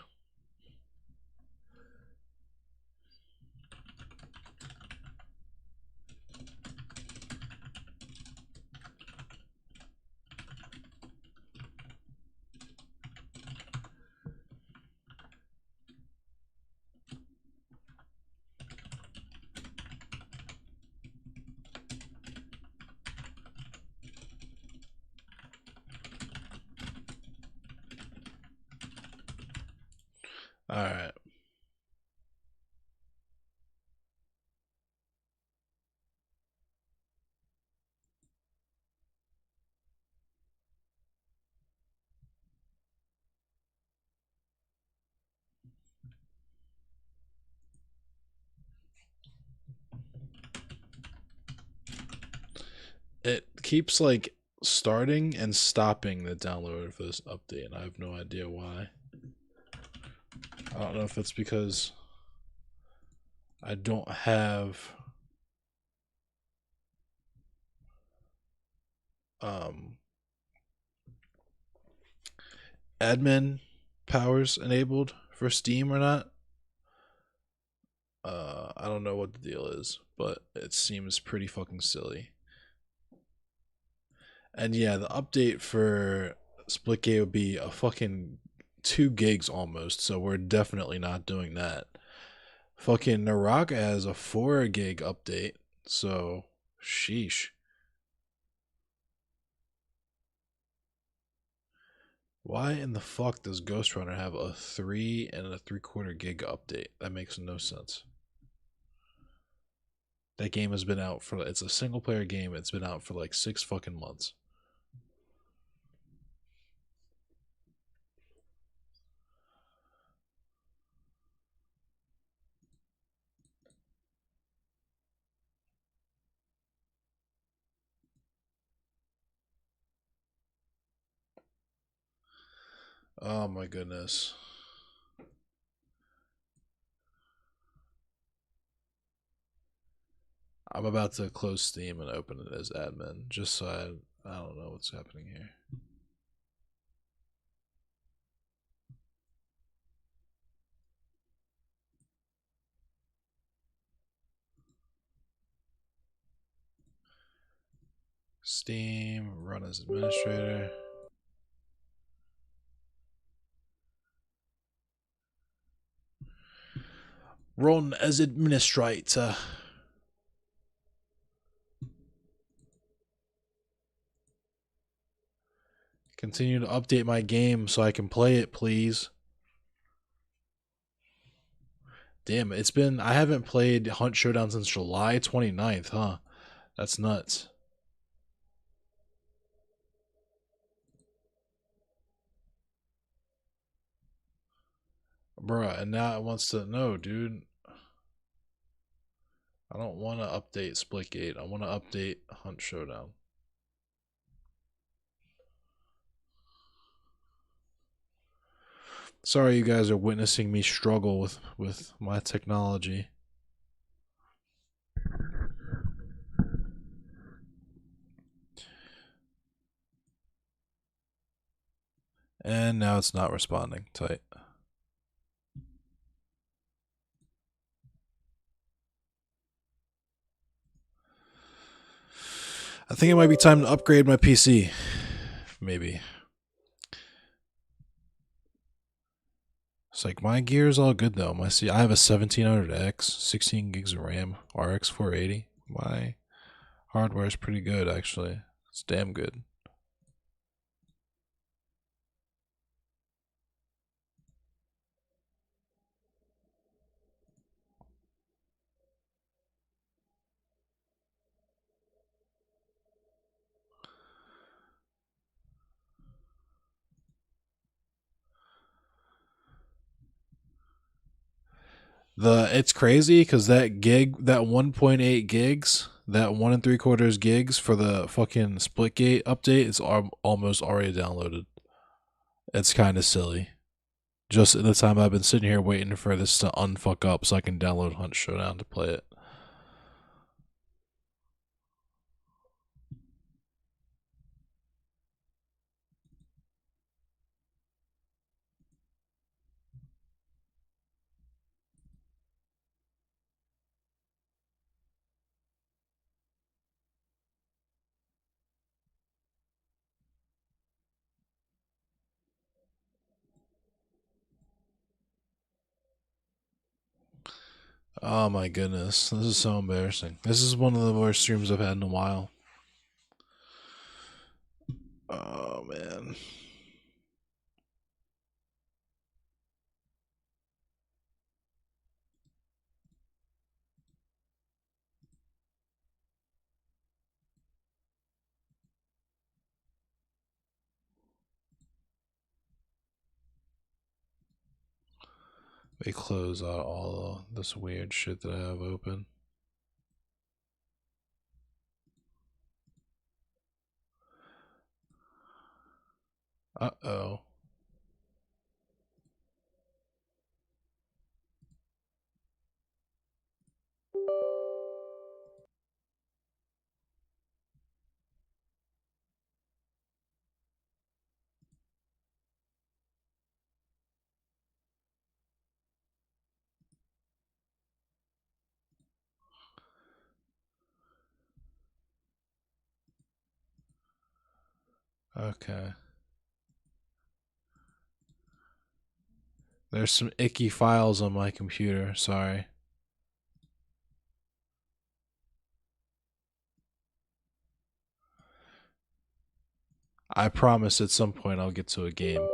All right. It keeps like starting and stopping the download of this update, and I have no idea why. I don't know if it's because I don't have um admin powers enabled for Steam or not. I don't know what the deal is, but it seems pretty fucking silly. And yeah, the update for Splitgate would be a fucking 2 gigs almost, so we're definitely not doing that. Fucking Naraka has a 4 gig update, so sheesh. Why in the fuck does Ghost Runner have a 3 and 3/4 gig update? That makes no sense. That game has been out for, it's a single player game, it's been out for like 6 fucking months. Oh my goodness. I'm about to close Steam and open it as admin, just so I don't know what's happening here. Steam, run as administrator. Run as administrator. Continue to update my game so I can play it, please. Damn, it's been, I haven't played Hunt Showdown since July 29th, huh? That's nuts. Bruh, and now it wants to, no, dude. I don't want to update Splitgate. I want to update Hunt Showdown. Sorry you guys are witnessing me struggle with my technology. And now it's not responding. Tight. I think it might be time to upgrade my PC. Maybe. It's like my gear is all good though. I have a 1700X, 16 gigs of RAM, RX 480. My hardware is pretty good actually. It's damn good. It's crazy because that 1.8 gigs, that 1 and 3/4 gigs for the fucking Splitgate update is almost already downloaded. It's kind of silly. Just in the time I've been sitting here waiting for this to unfuck up so I can download Hunt Showdown to play it. Oh my goodness, this is so embarrassing. This is one of the worst streams I've had in a while. Oh man. They close out all this weird shit that I have open. Uh oh. Okay. There's some icky files on my computer. Sorry. I promise at some point I'll get to a game.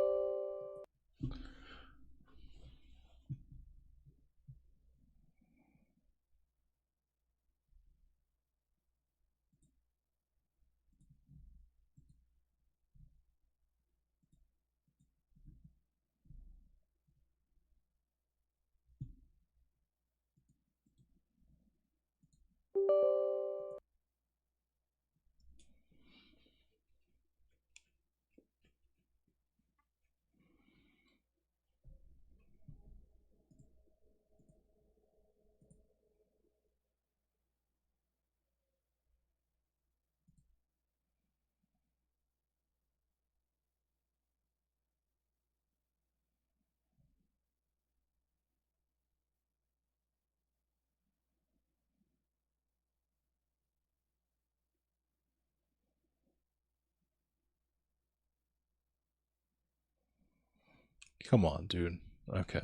Come on, dude. Okay.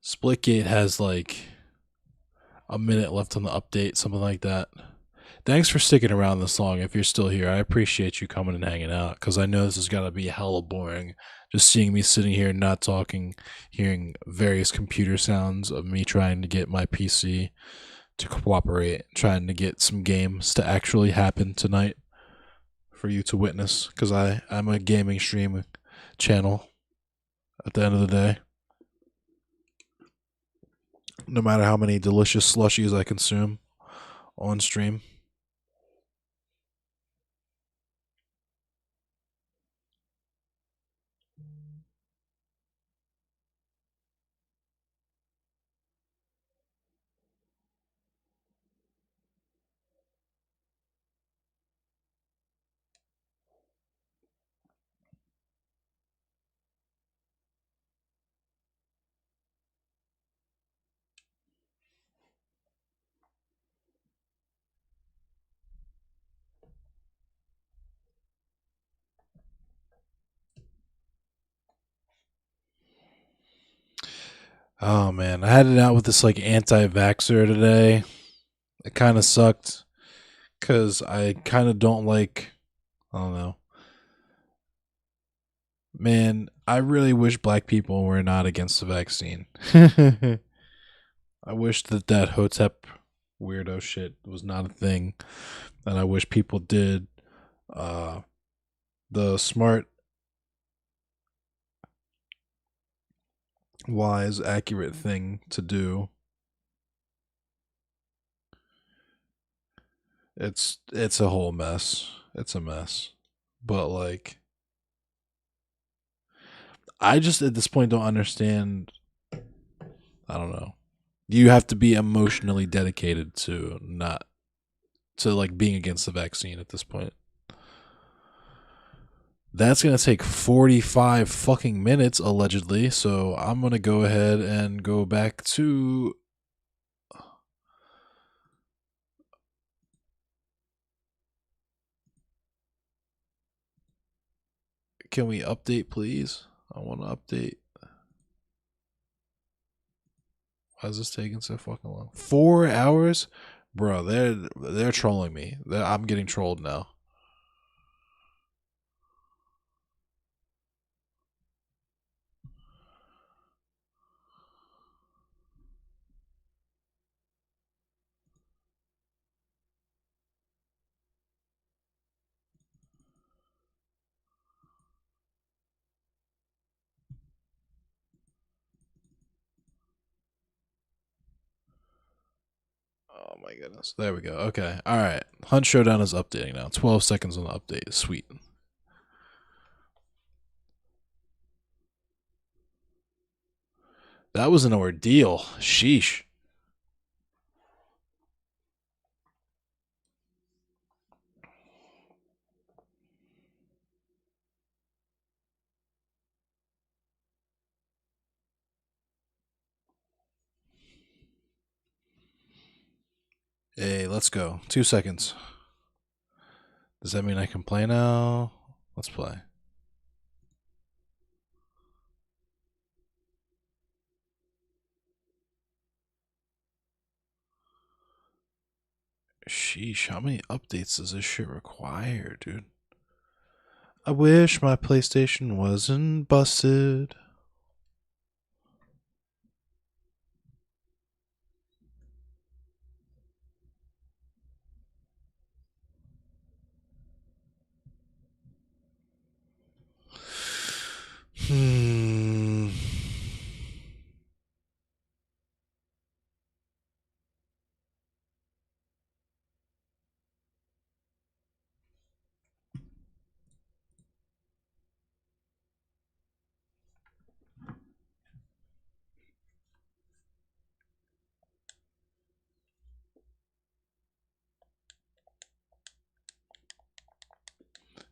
Splitgate has like a minute left on the update, something like that. Thanks for sticking around this long. If you're still here, I appreciate you coming and hanging out because I know this is gonna be hella boring. Just seeing me sitting here not talking, hearing various computer sounds of me trying to get my PC to cooperate, trying to get some games to actually happen tonight for you to witness. Because I'm a gaming stream channel at the end of the day. No matter how many delicious slushies I consume on stream. Oh man, I had it out with this like anti-vaxxer today. It kind of sucked because I kind of don't like. I don't know, man. I really wish black people were not against the vaccine. I wish that Hotep weirdo shit was not a thing, and I wish people did uh, the smart, wise, accurate thing to do. It's a whole mess. It's a mess. But like I just at this point don't understand. I don't know. You have to be emotionally dedicated to not to like being against the vaccine at this point. That's going to take 45 fucking minutes allegedly. So I'm going to go ahead and go back to Can we update, please? I want to update. Why is this taking so fucking long? 4 hours, bro. They're trolling me. I'm getting trolled now. Oh my goodness. There we go. Okay. All right. Hunt Showdown is updating now. 12 seconds on the update. Sweet. That was an ordeal. Sheesh. Hey, let's go. 2 seconds. Does that mean I can play now? Let's play. Sheesh, how many updates does this shit require, dude? I wish my PlayStation wasn't busted. Hmm.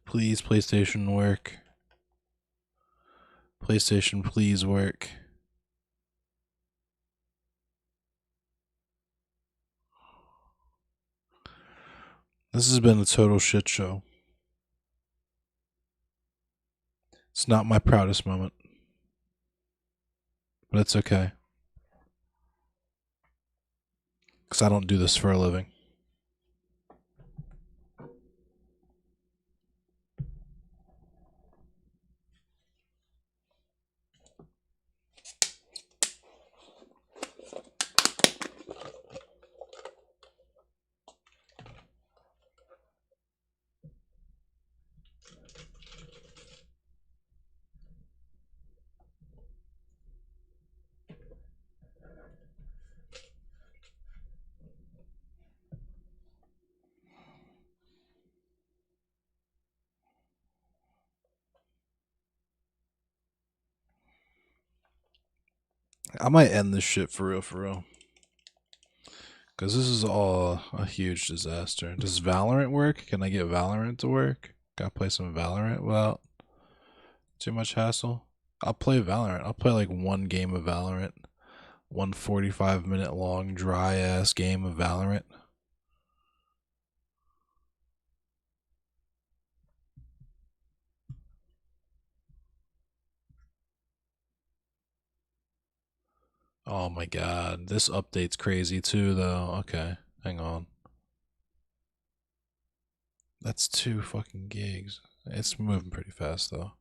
Please, PlayStation, work. PlayStation, please work. This has been a total shit show. It's not my proudest moment, but it's okay. Because I don't do this for a living. I might end this shit for real, for real. Because this is all a huge disaster. Does Valorant work? Can I get Valorant to work? Gotta play some Valorant without too much hassle? I'll play Valorant. I'll play like one game of Valorant. One 45-minute long, dry ass game of Valorant. Oh my god. This update's crazy too, though. Okay, hang on. That's 2 fucking gigs. It's moving pretty fast, though.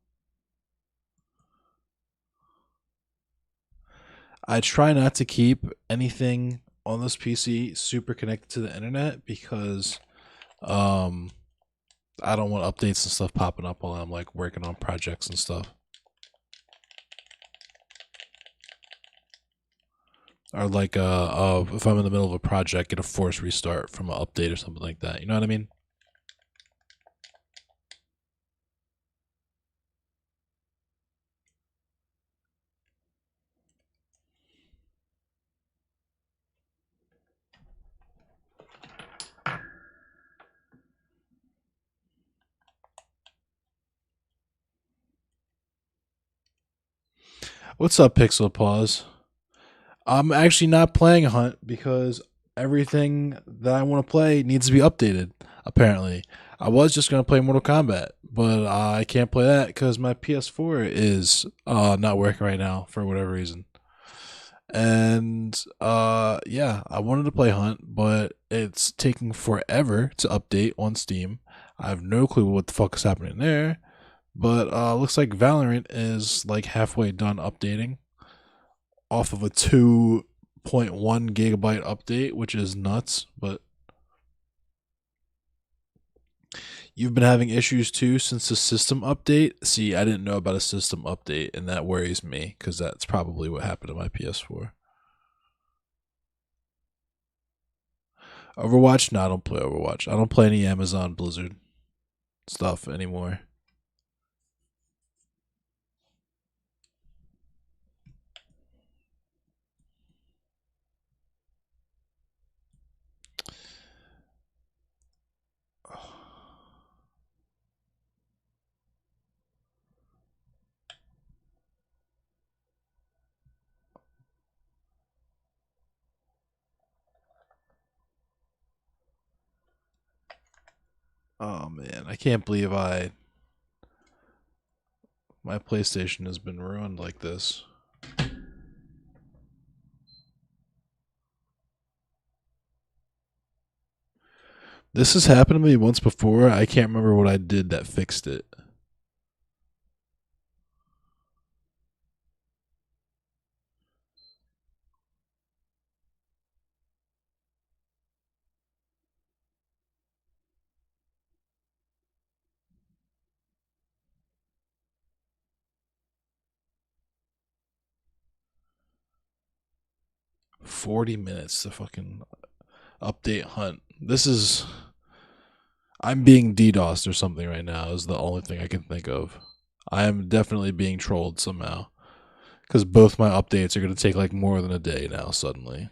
I try not to keep anything on this PC super connected to the internet because um I don't want updates and stuff popping up while I'm like working on projects and stuff. Or like if I'm in the middle of a project, get a force restart from an update or something like that. You know what I mean? What's up, Pixel Pause? I'm actually not playing Hunt because everything that I want to play needs to be updated, apparently. I was just going to play Mortal Kombat, but I can't play that because my PS4 is not working right now for whatever reason. And yeah, I wanted to play Hunt, but it's taking forever to update on Steam. I have no clue what the fuck is happening there. But looks like Valorant is like halfway done updating off of a 2.1 gigabyte update, which is nuts. But you've been having issues too since the system update. See, I didn't know about a system update, and that worries me because that's probably what happened to my PS4. Overwatch? No, I don't play Overwatch. I don't play any Amazon Blizzard stuff anymore. Oh man, I can't believe I my PlayStation has been ruined like this. This has happened to me once before. I can't remember what I did that fixed it. 40 minutes to fucking update Hunt. This is I'm being DDoSed or something right now is the only thing I can think of. I am definitely being trolled somehow because both my updates are going to take like more than a day now suddenly.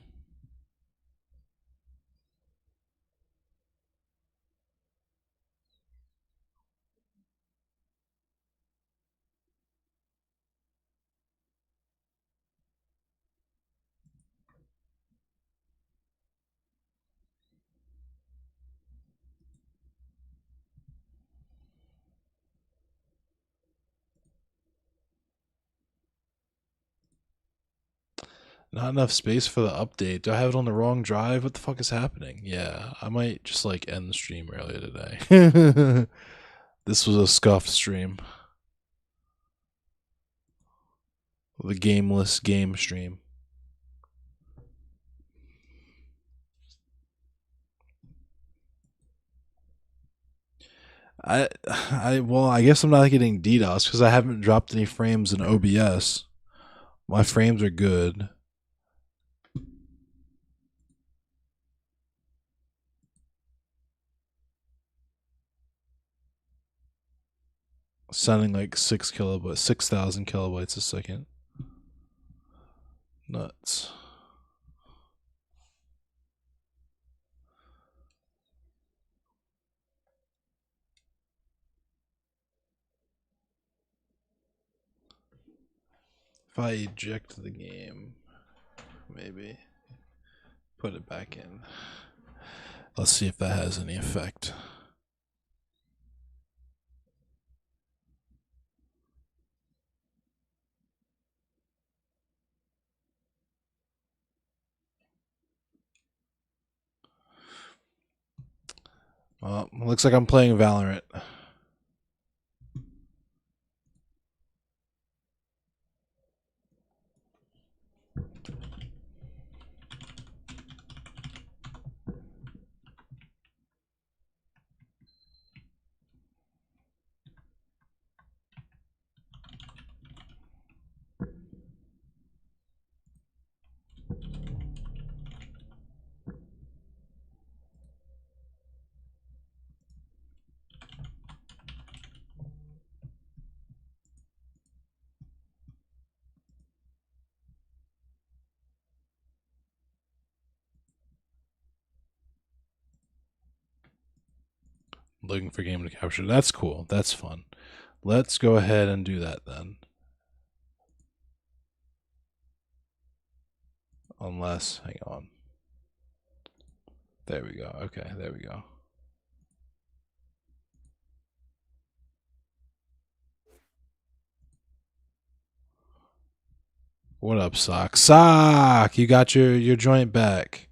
Not enough space for the update. Do I have it on the wrong drive? What the fuck is happening? Yeah, I might just like end the stream earlier today. This was a scuffed stream. The gameless game stream. I guess I'm not getting DDoS because I haven't dropped any frames in OBS. My frames are good. Sounding like 6 kilobytes, 6,000 kilobytes a second. Nuts. If I eject the game, maybe put it back in. Let's see if that has any effect. Well, looks like I'm playing Valorant. Looking for game to capture. That's cool. That's fun. Let's go ahead and do that then. Unless, hang on. There we go. Okay, there we go. What up, Sock? Sock! You got your joint back.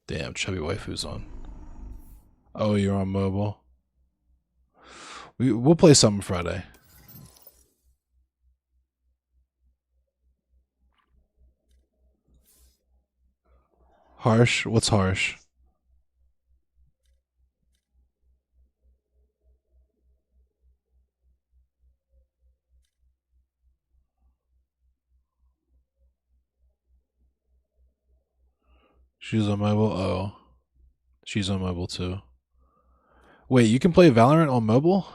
Damn, chubby waifu's on. Oh, you're on mobile. We'll play something Friday. Harsh? What's harsh? She's on mobile? Oh. She's on mobile too. Wait, you can play Valorant on mobile?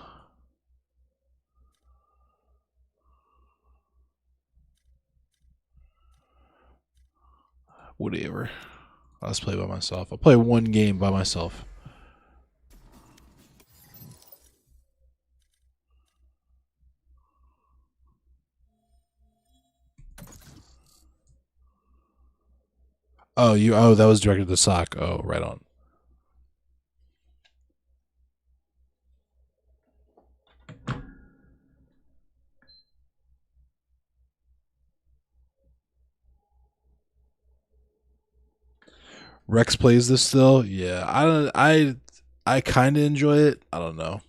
Whatever. I'll just play by myself. I'll play one game by myself. Oh, that was directed to Sock. Oh, right on. Rex plays this still? Yeah. I kind of enjoy it. I don't know.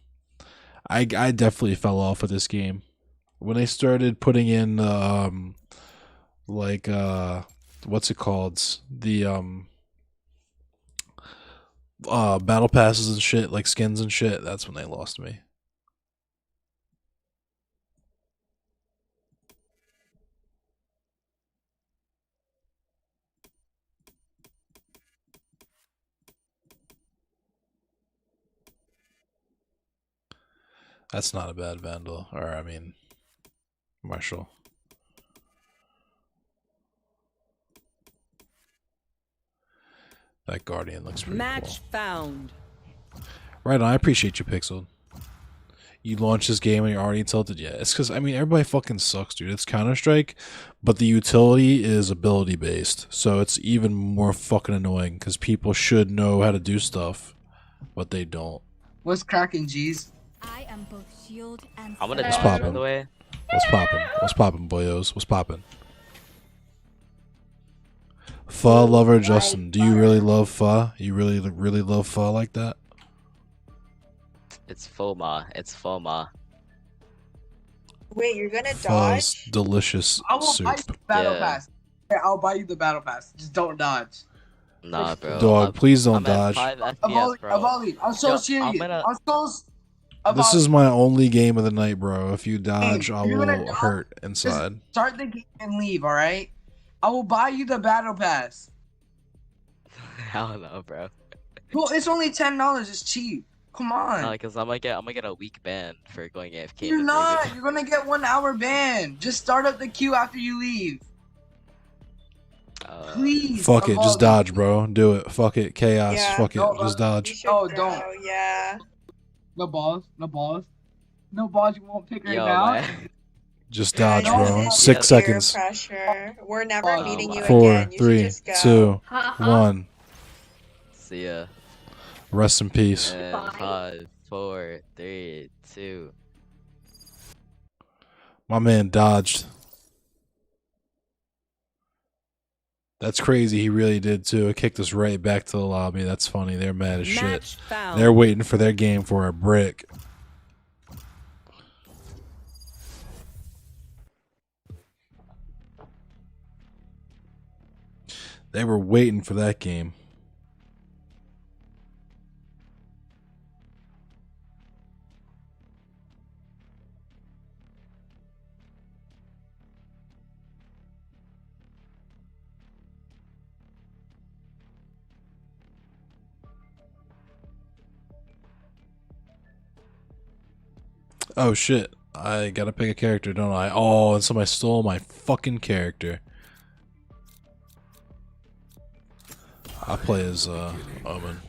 I definitely fell off with this game. When they started putting in like what's it called? The battle passes and shit, like skins and shit, that's when they lost me. That's not a bad Vandal, or I mean Marshall. That Guardian looks pretty Match cool. found. Right on, I appreciate you, Pixel. You launch this game and you're already tilted. Yeah, it's because I mean everybody fucking sucks, dude. It's Counter-Strike, but the utility is ability based, so it's even more fucking annoying because people should know how to do stuff, but they don't. What's cracking, G's? I am both shield and I'm gonna What's dodge, poppin'? by the way. What's poppin'? What's poppin', boyos? What's poppin'? Pho lover Justin, do you really love pho? You really love pho like that? It's FOMA. It's FOMA. Wait, you're gonna Pho's dodge? delicious I will buy you soup. the battle Yeah. pass. Yeah, I'll buy you the battle pass. Just don't dodge. Nah, bro. Dog, please don't I'm dodge. At 5 Avali, FPS, bro. Avali, I'm so Yo, serious. I'm gonna- I'm so. This Avali, is my only game of the night, bro. If you dodge, Hey, I you're gonna will dodge? hurt just inside. start the game and leave. All right. I will buy you the battle pass. Hell no, bro. Well, it's only $10. It's cheap. Come on. Nah, cause I'm gonna get a week ban for going AFK. You're in this not. game. You're gonna get 1 hour ban. Just start up the queue after you leave. Please. Fuck it, just Avali. dodge, bro. Do it. Fuck it, chaos. Yeah. Fuck it, No, just You dodge. should Oh, go, don't. Yeah. No balls. No balls. No balls. You won't pick her Yo, down. man. Just Yeah, dodge, you bro. did 6 peer seconds. Pressure. We're never Oh, meeting you 4, again. You 3, should just go. 2, 1. See ya. Rest in peace. And 5, 4, 3, 2. My man dodged. That's crazy. He really did too. It kicked us right back to the lobby. That's funny. They're mad as shit. Match found. They're waiting for their game for a brick. They were waiting for that game. Oh shit. I gotta pick a character, don't I? Oh, and somebody stole my fucking character. I play as Omen.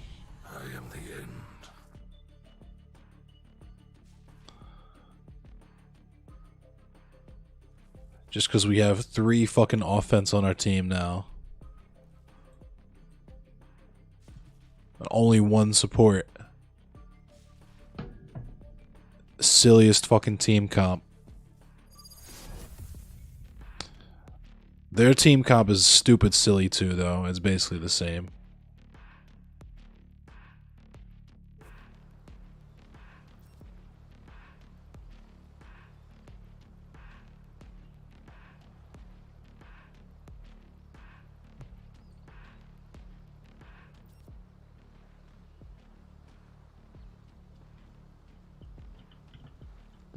Just because we have 3 fucking offense on our team now. And only 1 support. Silliest fucking team comp. Their team comp is stupid silly too, though. It's basically the same.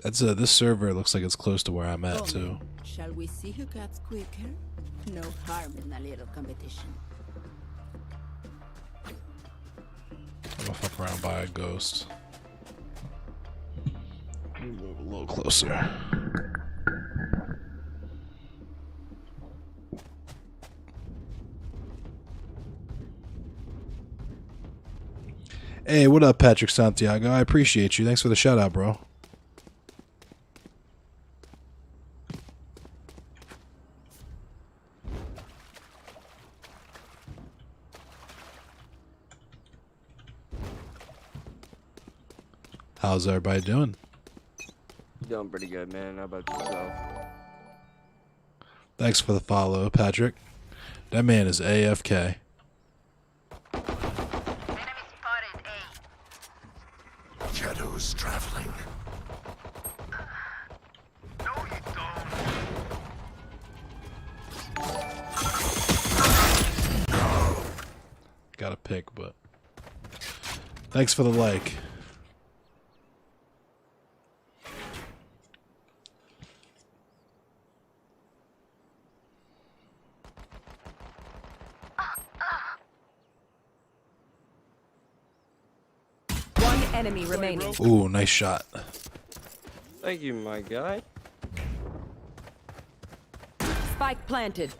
That's this server looks like it's close to where I'm at too. Shall we see who cuts quicker? No harm in a little competition. I'm gonna fuck around by a ghost. Move a little closer. Hey, what up, Patrick Santiago? I appreciate you. Thanks for the shout out, bro. How's everybody doing? Doing pretty good, man. How about yourself? Thanks for the follow, Patrick. That man is AFK. Shadows traveling. No, you don't. Got a pick, but thanks for the like. Enemy remaining. Ooh, nice shot. Thank you, my guy. Spike planted.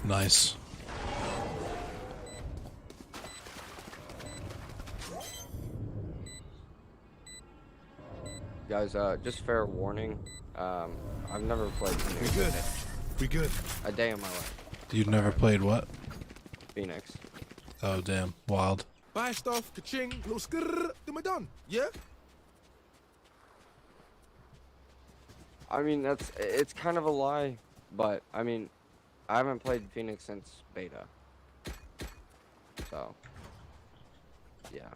Nice. Guys, just fair warning. I've never played Phoenix. We good. We good. A day in my life. You've never played what? Phoenix. Oh, damn. Wild. Buy stuff, ka-ching, little skrrr, then we're done. Yeah? I mean, it's kind of a lie, but I mean, I haven't played Phoenix since beta. So, yeah.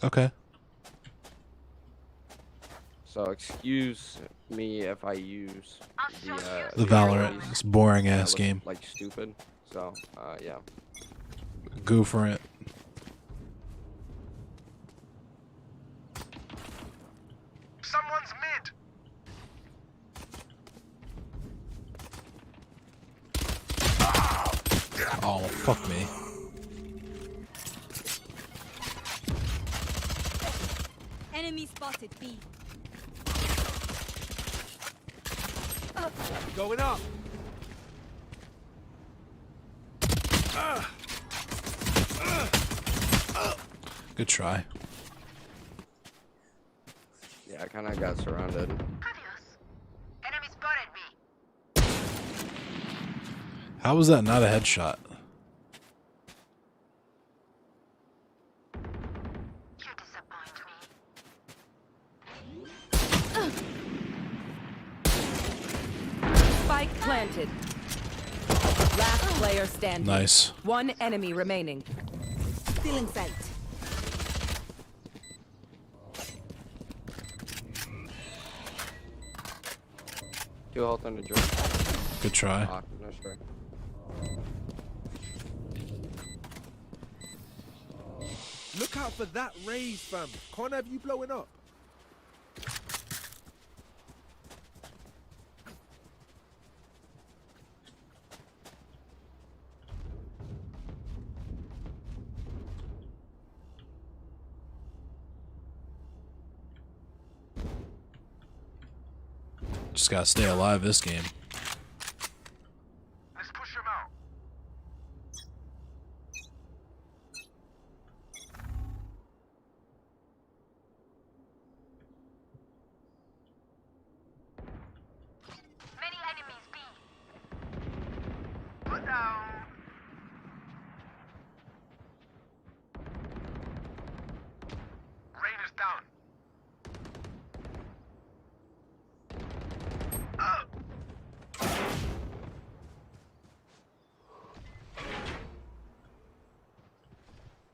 Okay. So excuse me if I use The Valorant. It's boring ass game. Like stupid. So, yeah. Go for it. Someone's mid. Oh, fuck me. Enemy spotted B. Going up. Good try. Yeah, I kind of got surrounded. Enemy spotted me. How was that not a headshot? You disappoint me. Spike planted. Last player standing. Nice. One enemy remaining. Still in sight. Two health on the drink. Good try. Ah, no sure. Look out for that raise, fam. Can't have you blowing up. Just gotta stay alive this game.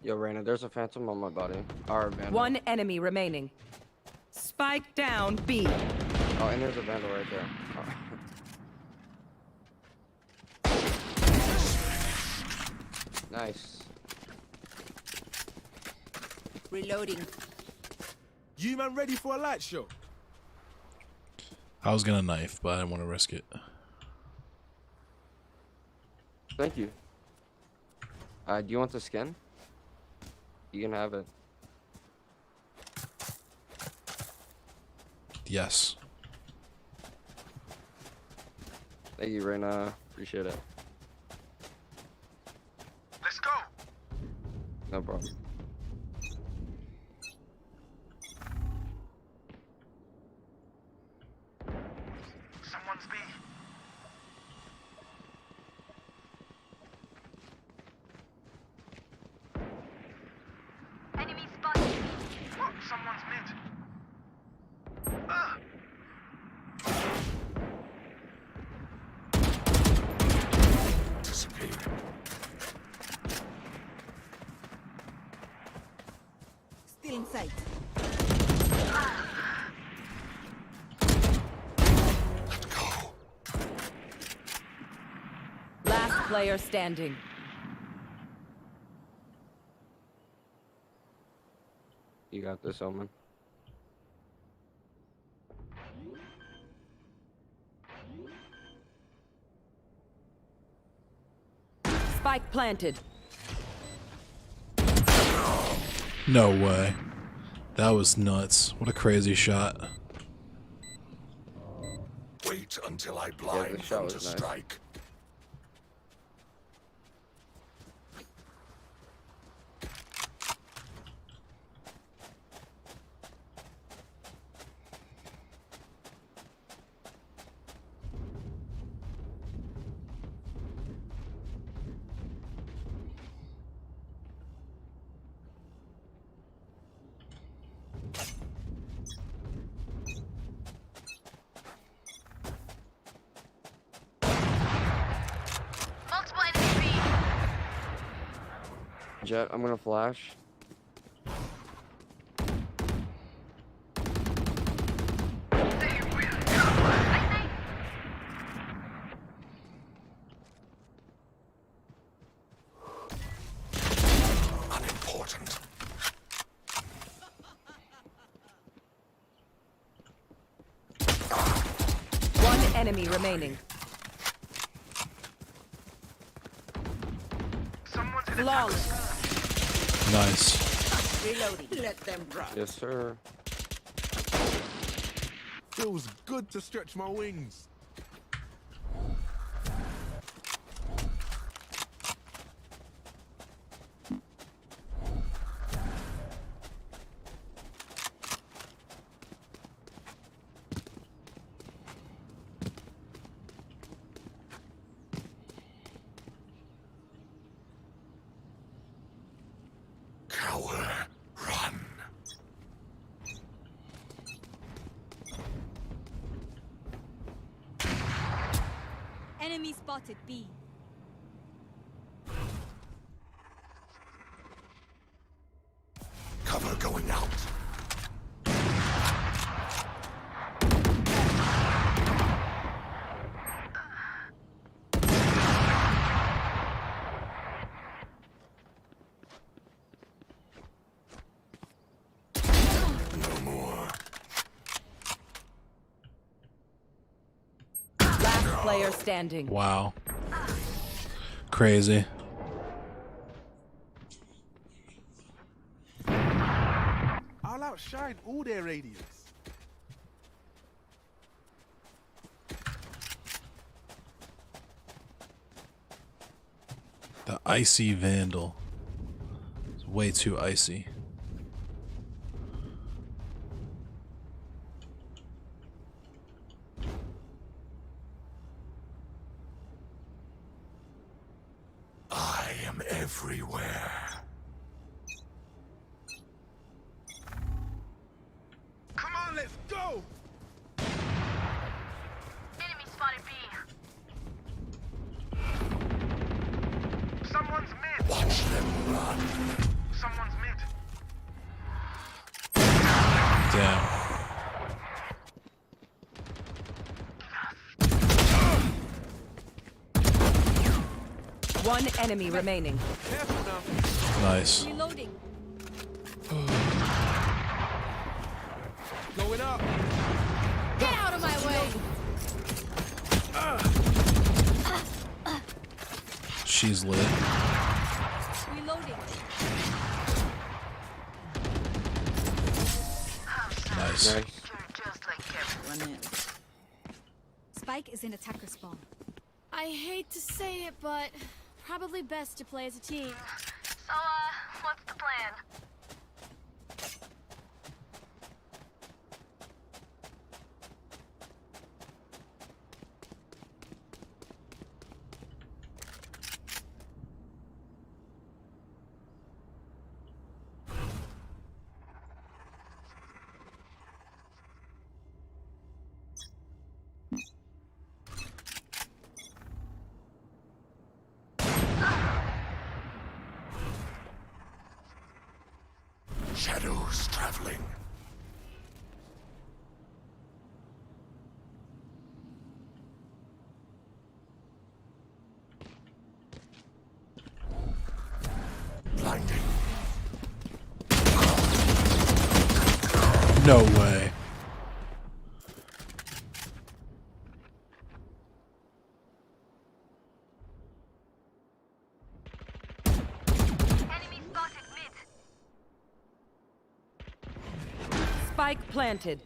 Yo, Raina, there's a phantom on my body. Or vandal. One enemy remaining. Spike down B. Oh, and there's a vandal right there. Oh. Nice. Reloading. You man ready for a light show? I was gonna knife, but I didn't want to risk it. Thank you. Do you want the skin? You can have it. Yes. Thank you, Raina. Appreciate it. Let's go. No problem. Someone's B. Enemy spotted. What? Someone's mid. Disappear. Still in sight. Last player standing. You got this, Omen. Spike planted. No way. That was nuts. What a crazy shot. Wait until I Yeah, blind the shot them to was nice. strike. Multiple enemy Jet, I'm gonna flash. Unimportant. One enemy remaining. Flawless. Nice. Reloading. Let them run. Yes, sir. Feels good to stretch my wings. Cower, run. Enemy spotted B. Cover going out. No more. Last player standing. Wow. Crazy. I'll outshine all their radius. The icy vandal. It's way too icy. I am everywhere. Come on, let's go! Enemy spotted B. Someone's mid. Watch them run. Damn. One enemy remaining. Nice. Reloading. Going up. Get out of my way. She's lit. Reloading. Nice. Spike is in attacker spawn. I hate to say it, but probably best to play as a team. So, what's the plan? Shadows traveling. Blinding. No way. Enemy spotted mid. Spike planted.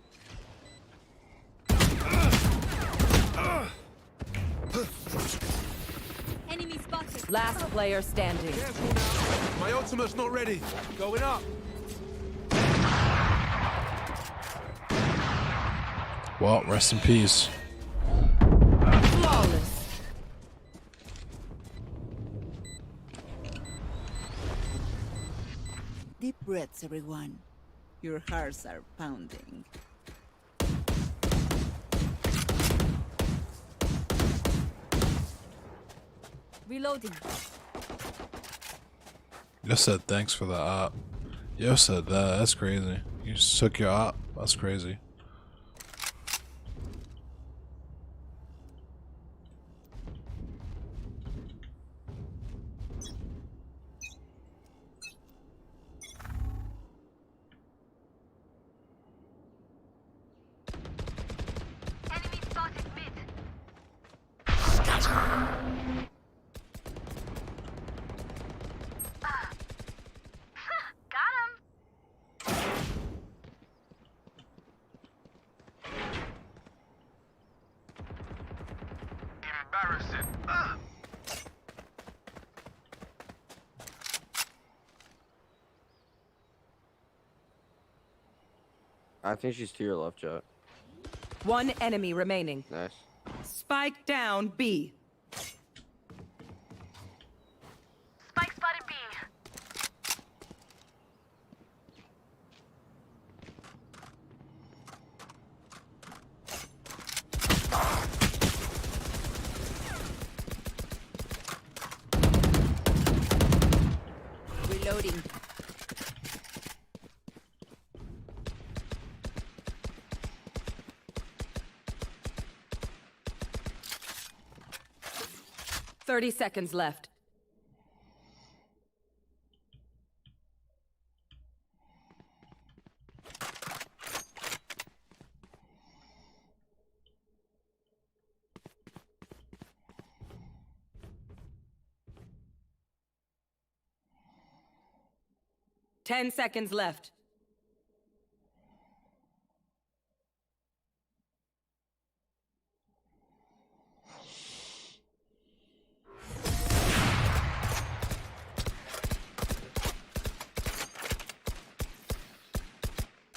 Enemy spotted. Last player standing. Careful now. My ultimate's not ready. Going up. Well, rest in peace. Flawless. Deep breaths, everyone. Your hearts are pounding. Reloading. Yo said thanks for the op. Yo said that. That's crazy. You just took your op. That's crazy. Enemy spotted mid. Got him. Embarrassing. I think she's to your left, Jet. One enemy remaining. Nice. Spike down B. Spike spotted B. Reloading. Thirty seconds left. Ten seconds left.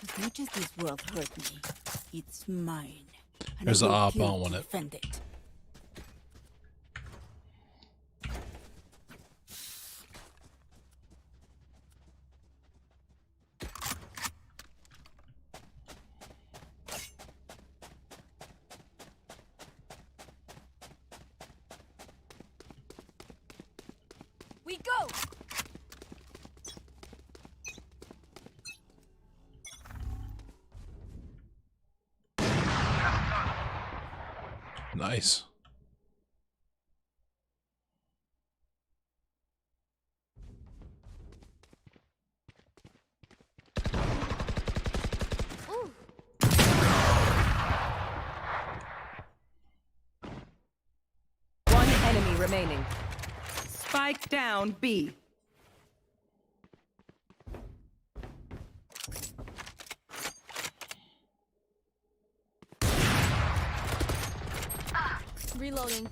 As much as this world hurt me, it's mine. And There's I an will op kill on to it. defend it. We go. Nice. One enemy remaining. Spike down B. Reloading.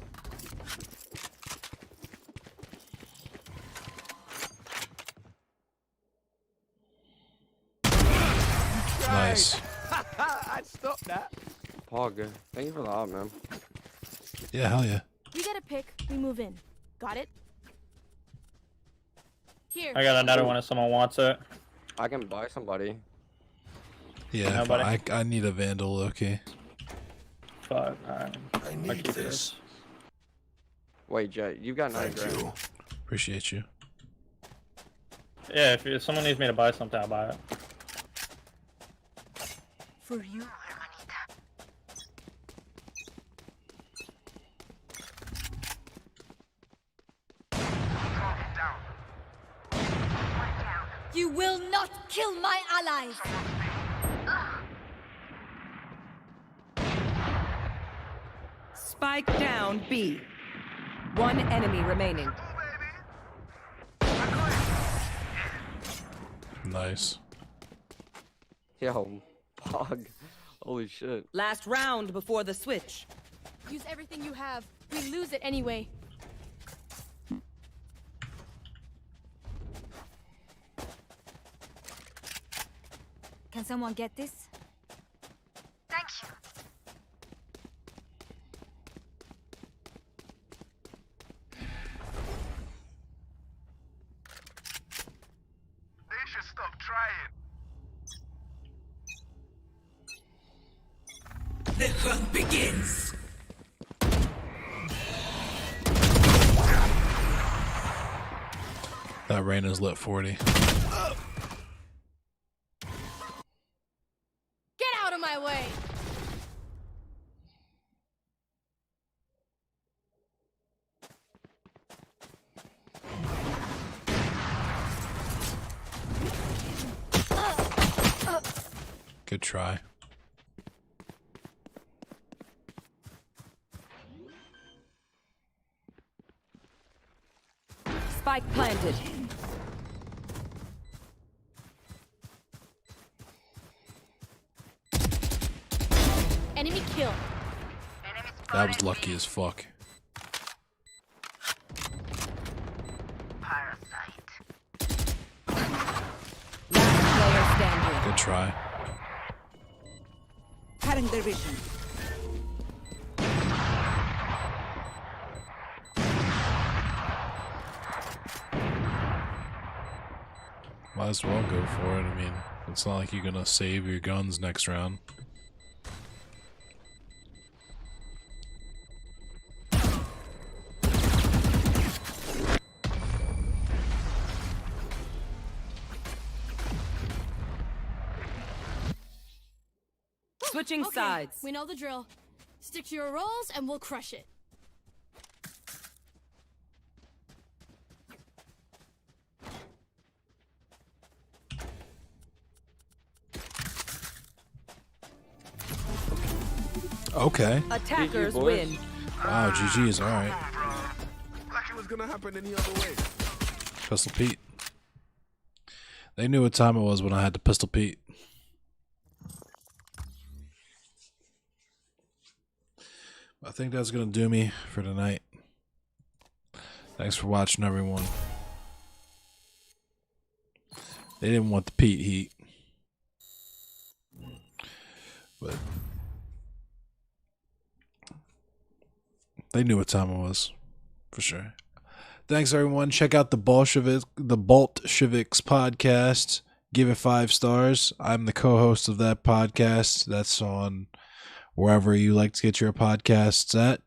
Nice. I'd stop that. Pog, thank you for the op, man. Yeah, hell yeah. We get a pick, we move in. Got it? Here. I got another one if someone wants it. I can buy somebody. Yeah, Nobody? I need a Vandal, okay. Fuck, I need this. Wait, Jet, you got 9 grand. Appreciate you. Yeah, if someone needs me to buy something, I'll buy it. For you, hermanita. You will not kill my allies! Spike down B. One enemy remaining. Nice. Yo, Pog. Holy shit. Last round before the switch. Use everything you have. We lose it anyway. Can someone get this? Thank you. They should stop trying. The hunt begins. That rain is lit 40. Get out of my way! Good try. Spike planted. Enemy kill. That was lucky as fuck. Last player standing. Good try. Cutting their vision. Might as well go for it. I mean, it's not like you're gonna save your guns next round. Switching Okay, sides. we know the drill. Stick to your roles and we'll crush it. Okay. Attackers GG, boys. win. Wow, GG is alright. Like it was gonna happen any other way. Pistol Pete. They knew what time it was when I had to Pistol Pete. I think that's gonna do me for tonight. Thanks for watching, everyone. They didn't want the Pete heat. But they knew what time it was. For sure. Thanks, everyone. Check out the Bolsheviks podcast. Give it 5 stars. I'm the co-host of that podcast. That's on wherever you like to get your podcasts at.